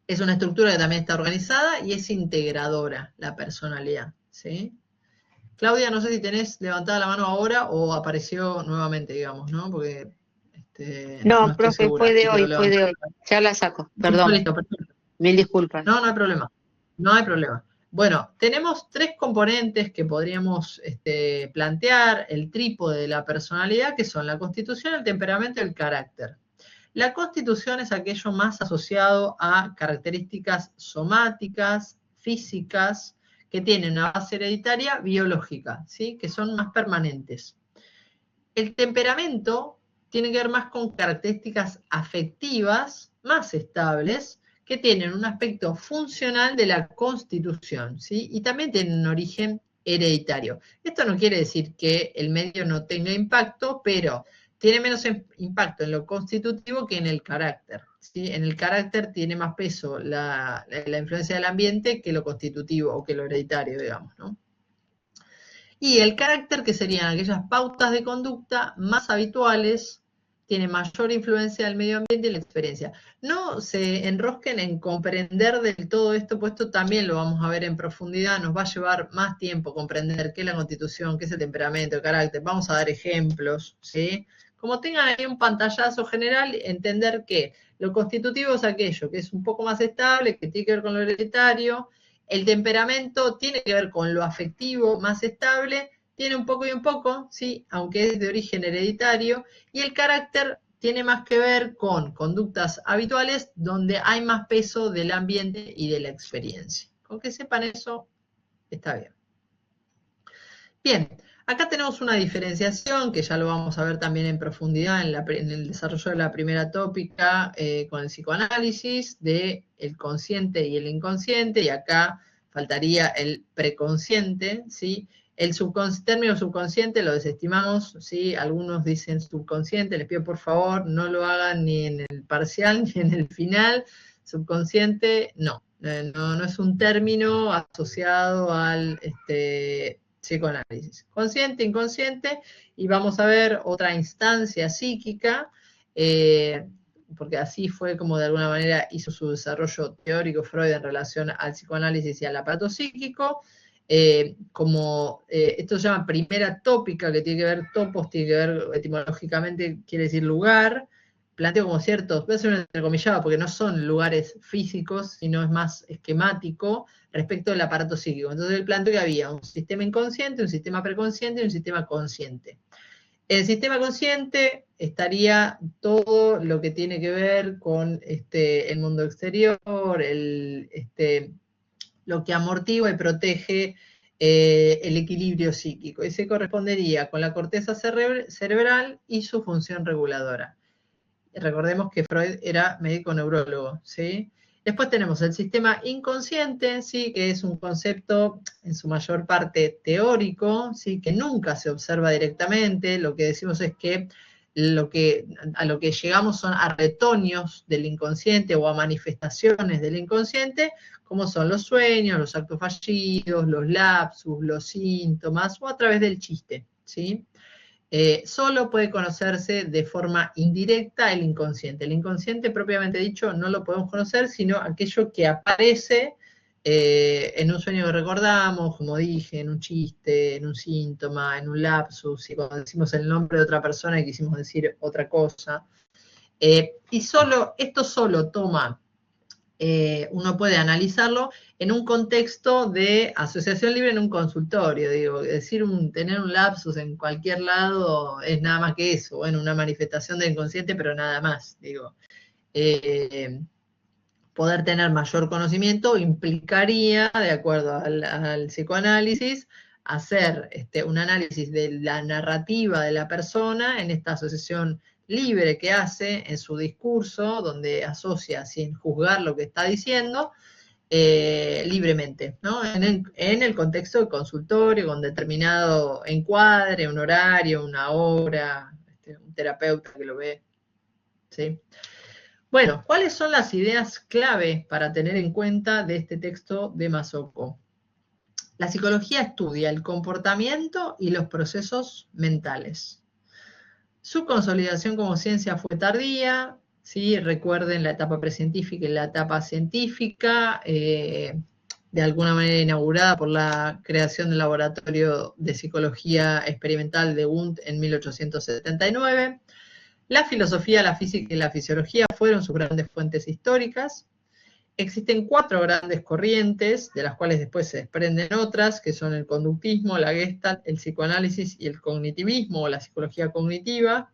Es una estructura que también está organizada y es integradora la personalidad. ¿Sí? Claudia, no sé si tenés levantada la mano ahora o apareció nuevamente, digamos, ¿no? Porque no No, estoy profe, segura. fue de Si hoy, quedó fue de levantada. hoy. Ya la saco, Listo, perdón. listo, perfecto. Mil disculpas. No, no hay problema. No hay problema. Bueno, tenemos 3 componentes que podríamos plantear, el trípode de la personalidad, que son la constitución, el temperamento y el carácter. La constitución es aquello más asociado a características somáticas, físicas, que tienen una base hereditaria biológica, ¿sí? Que son más permanentes. El temperamento tiene que ver más con características afectivas, más estables, que tienen un aspecto funcional de la constitución, ¿sí? Y también tienen un origen hereditario. Esto no quiere decir que el medio no tenga impacto, pero tiene menos impacto en lo constitutivo que en el carácter, ¿sí? En el carácter tiene más peso la influencia del ambiente que lo constitutivo o que lo hereditario, digamos, ¿no? Y el carácter, que serían aquellas pautas de conducta más habituales, tiene mayor influencia del medio ambiente y la experiencia. No se enrosquen en comprender del todo esto, pues esto también lo vamos a ver en profundidad, nos va a llevar más tiempo comprender qué es la constitución, qué es el temperamento, el carácter. Vamos a dar ejemplos, ¿sí? Como tengan ahí un pantallazo general, entender que lo constitutivo es aquello que es un poco más estable, que tiene que ver con lo hereditario. El temperamento tiene que ver con lo afectivo más estable, tiene un poco y un poco, ¿sí? Aunque es de origen hereditario, y el carácter tiene más que ver con conductas habituales donde hay más peso del ambiente y de la experiencia. Con que sepan eso, está bien. Bien, acá tenemos una diferenciación que ya lo vamos a ver también en profundidad en el desarrollo de la primera tópica con el psicoanálisis, del consciente y el inconsciente, y acá faltaría el preconsciente, ¿sí? El término subconsciente lo desestimamos, ¿sí? Algunos dicen subconsciente, les pido por favor no lo hagan ni en el parcial ni en el final. Subconsciente, no, no es un término asociado al psicoanálisis. Consciente, inconsciente, y vamos a ver otra instancia psíquica, porque así fue como de alguna manera hizo su desarrollo teórico Freud en relación al psicoanálisis y al aparato psíquico. Esto se llama primera tópica, que tiene que ver, topos, tiene que ver etimológicamente, quiere decir lugar, planteo como ciertos, voy a hacer un entrecomillado porque no son lugares físicos, sino es más esquemático respecto del aparato psíquico. Entonces el planteo que había un sistema inconsciente, un sistema preconsciente y un sistema consciente. En el sistema consciente estaría todo lo que tiene que ver con el mundo exterior, lo que amortigua y protege el equilibrio psíquico. Y se correspondería con la corteza cerebral y su función reguladora. Recordemos que Freud era médico neurólogo, ¿sí? Después tenemos el sistema inconsciente, ¿sí? Que es un concepto en su mayor parte teórico, ¿sí? Que nunca se observa directamente. Lo que decimos es que a lo que llegamos son a retoños del inconsciente o a manifestaciones del inconsciente, como son los sueños, los actos fallidos, los lapsus, los síntomas, o a través del chiste, ¿sí? Solo puede conocerse de forma indirecta el inconsciente. El inconsciente, propiamente dicho, no lo podemos conocer, sino aquello que aparece en un sueño que recordamos, como dije, en un chiste, en un síntoma, en un lapsus, y cuando decimos el nombre de otra persona y quisimos decir otra cosa. Y esto solo toma, uno puede analizarlo en un contexto de asociación libre en un consultorio, digo, tener un lapsus en cualquier lado es nada más que eso, bueno, una manifestación del inconsciente, pero nada más, digo. Poder tener mayor conocimiento implicaría, de acuerdo al psicoanálisis, hacer un análisis de la narrativa de la persona en esta asociación libre que hace en su discurso, donde asocia sin juzgar lo que está diciendo, libremente, ¿no? En el contexto de consultorio, con determinado encuadre, un horario, una hora, un terapeuta que lo ve, ¿sí? Bueno, ¿cuáles son las ideas clave para tener en cuenta de este texto de Masoko? La psicología estudia el comportamiento y los procesos mentales. Su consolidación como ciencia fue tardía, ¿sí? Recuerden la etapa precientífica y la etapa científica, de alguna manera inaugurada por la creación del Laboratorio de Psicología Experimental de Wundt en 1879. La filosofía, la física y la fisiología fueron sus grandes fuentes históricas. Existen 4 grandes corrientes, de las cuales después se desprenden otras, que son el conductismo, la Gestalt, el psicoanálisis y el cognitivismo o la psicología cognitiva.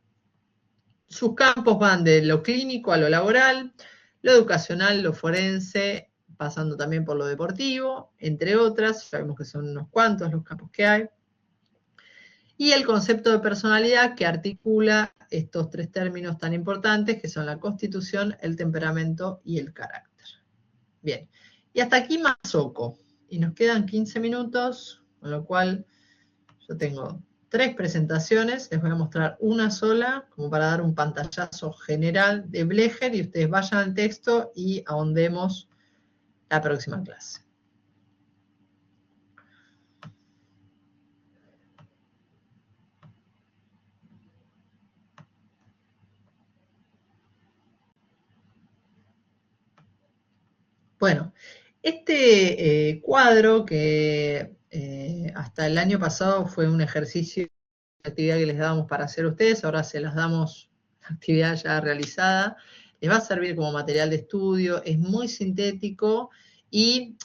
Sus campos van de lo clínico a lo laboral, lo educacional, lo forense, pasando también por lo deportivo, entre otras, sabemos que son unos cuantos los campos que hay. Y el concepto de personalidad que articula estos 3 términos tan importantes, que son la constitución, el temperamento y el carácter. Bien, y hasta aquí Masoko. Y nos quedan 15 minutos, con lo cual yo tengo 3 presentaciones, les voy a mostrar una sola, como para dar un pantallazo general de Blecher, y ustedes vayan al texto y ahondemos la próxima clase. Bueno, este cuadro que hasta el año pasado fue un ejercicio, una actividad que les dábamos para hacer ustedes, ahora se las damos la actividad ya realizada, les va a servir como material de estudio, es muy sintético y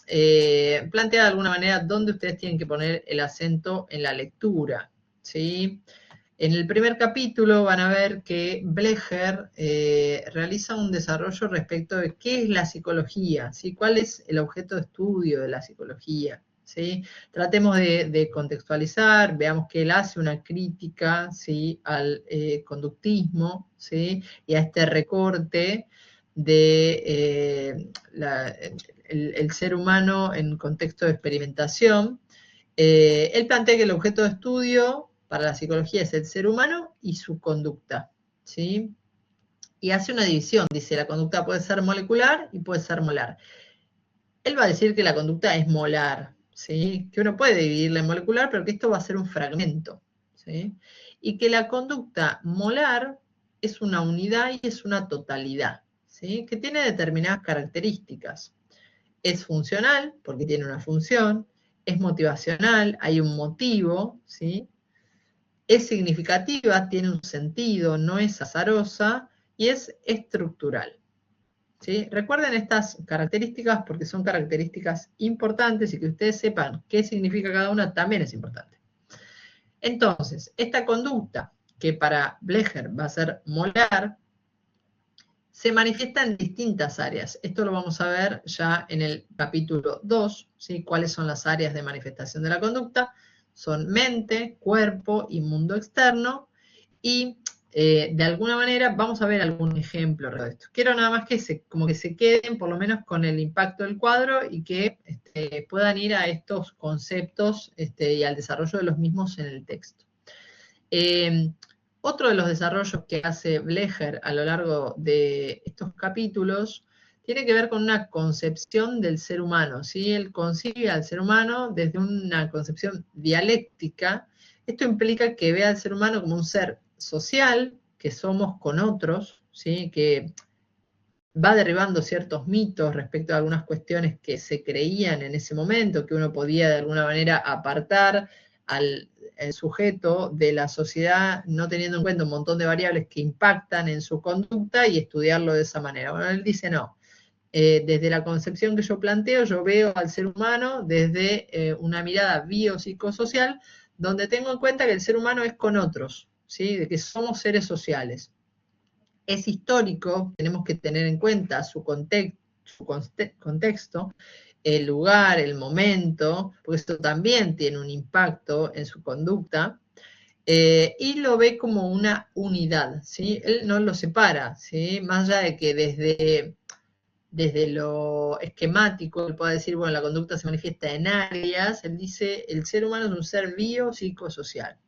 plantea de alguna manera dónde ustedes tienen que poner el acento en la lectura, ¿sí? En el primer capítulo van a ver que Blecher realiza un desarrollo respecto de qué es la psicología, ¿sí? Cuál es el objeto de estudio de la psicología, ¿sí? Tratemos de contextualizar, veamos que él hace una crítica, ¿sí? Al conductismo, ¿sí? Y a este recorte de el ser humano en contexto de experimentación. Él plantea que el objeto de estudio para la psicología es el ser humano y su conducta, ¿sí? Y hace una división, dice, la conducta puede ser molecular y puede ser molar. Él va a decir que la conducta es molar, ¿sí? Que uno puede dividirla en molecular, pero que esto va a ser un fragmento, ¿sí? Y que la conducta molar es una unidad y es una totalidad, ¿sí? Que tiene determinadas características. Es funcional, porque tiene una función, es motivacional, hay un motivo, ¿sí? Es significativa, tiene un sentido, no es azarosa y es estructural, ¿sí? Recuerden estas características porque son características importantes y que ustedes sepan qué significa cada una también es importante. Entonces, esta conducta, que para Blecher va a ser molar, se manifiesta en distintas áreas. Esto lo vamos a ver ya en el capítulo 2, ¿sí? ¿Cuáles son las áreas de manifestación de la conducta? Son mente, cuerpo y mundo externo. Y de alguna manera vamos a ver algún ejemplo de esto. Quiero nada más que como que se queden por lo menos con el impacto del cuadro y que puedan ir a estos conceptos y al desarrollo de los mismos en el texto. Otro de los desarrollos que hace Blecher a lo largo de estos capítulos tiene que ver con una concepción del ser humano, ¿sí? Él concibe al ser humano desde una concepción dialéctica. Esto implica que ve al ser humano como un ser social, que somos con otros, ¿sí? Que va derribando ciertos mitos respecto a algunas cuestiones que se creían en ese momento, que uno podía de alguna manera apartar al sujeto de la sociedad, no teniendo en cuenta un montón de variables que impactan en su conducta y estudiarlo de esa manera. Bueno, él dice no. Desde la concepción que yo planteo, yo veo al ser humano desde una mirada biopsicosocial, donde tengo en cuenta que el ser humano es con otros, ¿sí? De que somos seres sociales. Es histórico, tenemos que tener en cuenta su contexto, el lugar, el momento, porque esto también tiene un impacto en su conducta, y lo ve como una unidad, ¿sí? Él no lo separa, ¿sí? Más allá de que desde lo esquemático, él puede decir, bueno, la conducta se manifiesta en áreas, él dice, el ser humano es un ser biopsicosocial.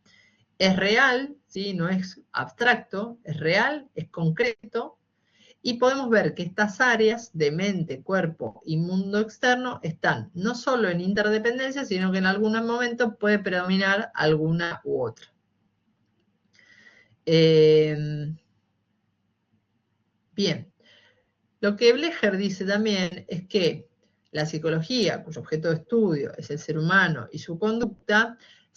Es real, ¿sí? No es abstracto, es real, es concreto, y podemos ver que estas áreas de mente, cuerpo y mundo externo están no solo en interdependencia, sino que en algún momento puede predominar alguna u otra. Bien, lo que Blecher dice también es que la psicología, cuyo objeto de estudio es el ser humano y su conducta,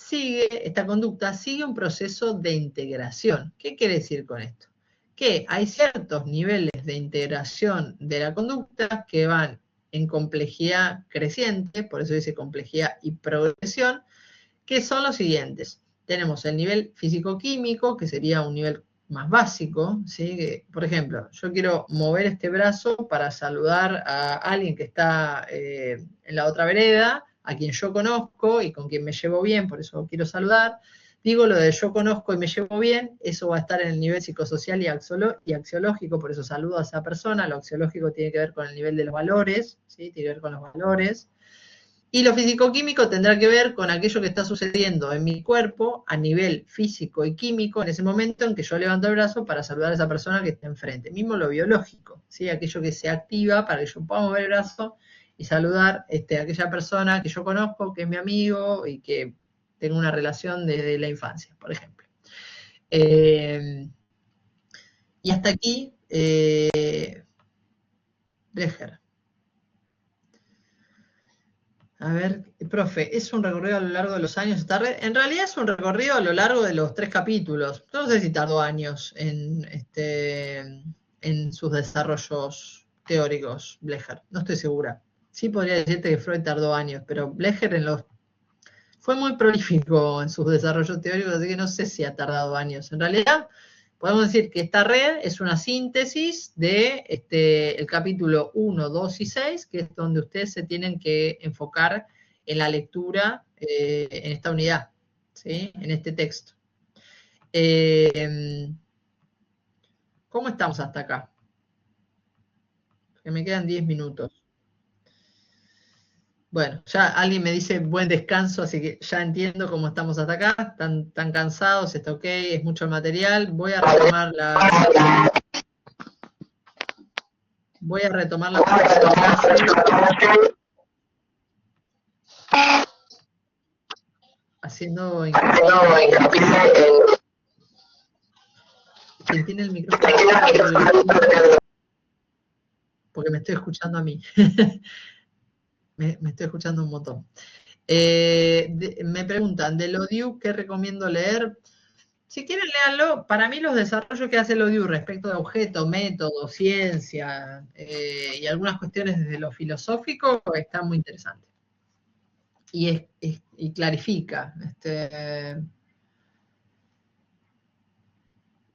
esta conducta sigue un proceso de integración. ¿Qué quiere decir con esto? Que hay ciertos niveles de integración de la conducta que van en complejidad creciente, por eso dice complejidad y progresión, que son los siguientes. Tenemos el nivel físico-químico, que sería un nivel más básico, ¿sí? Que, por ejemplo, yo quiero mover este brazo para saludar a alguien que está en la otra vereda, a quien yo conozco y con quien me llevo bien, por eso quiero saludar. Digo lo de yo conozco y me llevo bien, eso va a estar en el nivel psicosocial y axiológico, por eso saludo a esa persona. Lo axiológico tiene que ver con el nivel de los valores, ¿sí? Tiene que ver con los valores. Y lo físico-químico tendrá que ver con aquello que está sucediendo en mi cuerpo a nivel físico y químico en ese momento en que yo levanto el brazo para saludar a esa persona que está enfrente. Mismo lo biológico, ¿sí? Aquello que se activa para que yo pueda mover el brazo y saludar a aquella persona que yo conozco, que es mi amigo y que tengo una relación desde la infancia, por ejemplo. Y hasta aquí, Blecher. A ver, profe, ¿es un recorrido a lo largo de los años? En realidad es un recorrido a lo largo de los 3 capítulos. No sé si tardó años en sus desarrollos teóricos, Blecher. No estoy segura. Sí podría decirte que Freud tardó años, pero Blecher fue muy prolífico en sus desarrollos teóricos, así que no sé si ha tardado años. En realidad, podemos decir que esta red es una síntesis de el capítulo 1, 2 y 6, que es donde ustedes se tienen que enfocar en la lectura en esta unidad, ¿sí? En este texto. ¿Cómo estamos hasta acá? Que me quedan 10 minutos. Bueno, ya alguien me dice buen descanso, así que ya entiendo cómo estamos hasta acá. Tan cansados, está ok, es mucho el material. Voy a retomar la próxima clase. Haciendo hincapié en... Quien tiene el micrófono, porque me estoy escuchando a mí. me estoy escuchando un montón. Me preguntan, del ODIU, ¿qué recomiendo leer? Si quieren, léanlo. Para mí los desarrollos que hace el ODIU respecto de objeto, método, ciencia y algunas cuestiones desde lo filosófico están muy interesantes. Y clarifica.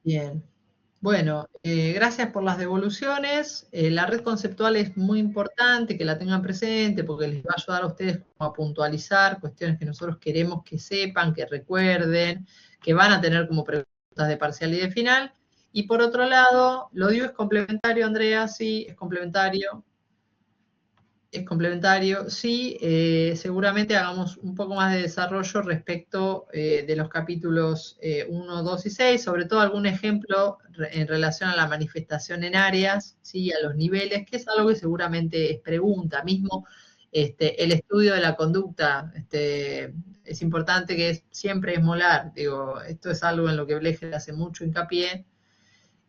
Bien. Bueno, gracias por las devoluciones. La red conceptual es muy importante que la tengan presente porque les va a ayudar a ustedes a puntualizar cuestiones que nosotros queremos que sepan, que recuerden, que van a tener como preguntas de parcial y de final. Y por otro lado, lo digo, es complementario, Andrea, sí, es complementario. Es complementario, sí, seguramente hagamos un poco más de desarrollo respecto de los capítulos 1, 2 y 6, sobre todo algún ejemplo en relación a la manifestación en áreas, ¿sí? A los niveles, que es algo que seguramente es pregunta. Mismo el estudio de la conducta, es importante que siempre es molar, digo, esto es algo en lo que Blecher hace mucho hincapié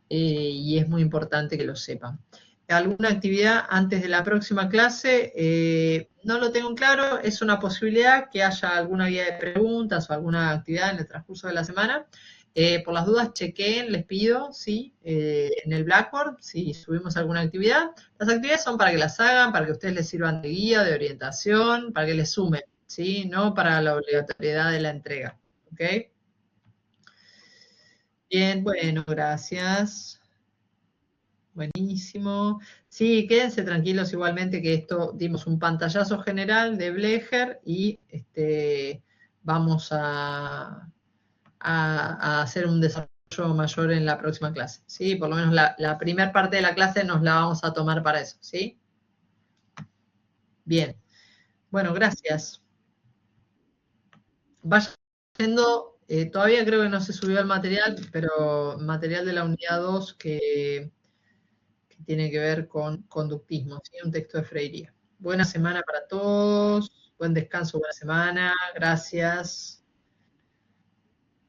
y es muy importante que lo sepan. ¿Alguna actividad antes de la próxima clase? No lo tengo claro, es una posibilidad que haya alguna guía de preguntas o alguna actividad en el transcurso de la semana. Por las dudas, chequeen, les pido, ¿sí? En el Blackboard, si subimos alguna actividad. Las actividades son para que las hagan, para que ustedes les sirvan de guía, de orientación, para que les sumen, ¿sí? No para la obligatoriedad de la entrega, ¿ok? Bien, bueno, gracias. Buenísimo. Sí, quédense tranquilos igualmente que esto dimos un pantallazo general de Blecher y vamos a hacer un desarrollo mayor en la próxima clase. ¿Sí? Por lo menos la primera parte de la clase nos la vamos a tomar para eso. ¿Sí? Bien. Bueno, gracias. Vaya yendo, todavía creo que no se subió el material, pero material de la unidad 2 que tiene que ver con conductismo, ¿sí? Un texto de Freire. Buena semana para todos, buen descanso, buena semana, gracias.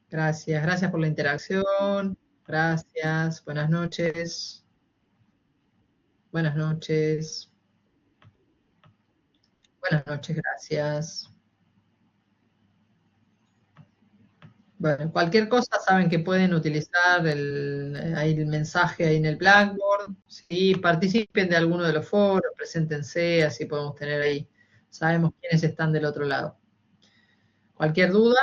Gracias por la interacción, gracias, buenas noches. Buenas noches. Buenas noches, gracias. Bueno, cualquier cosa saben que pueden utilizar el mensaje ahí en el Blackboard, ¿sí? Participen de alguno de los foros, preséntense, así podemos tener ahí, sabemos quiénes están del otro lado. Cualquier duda,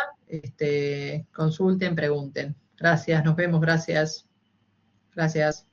consulten, pregunten. Gracias, nos vemos, gracias. Gracias.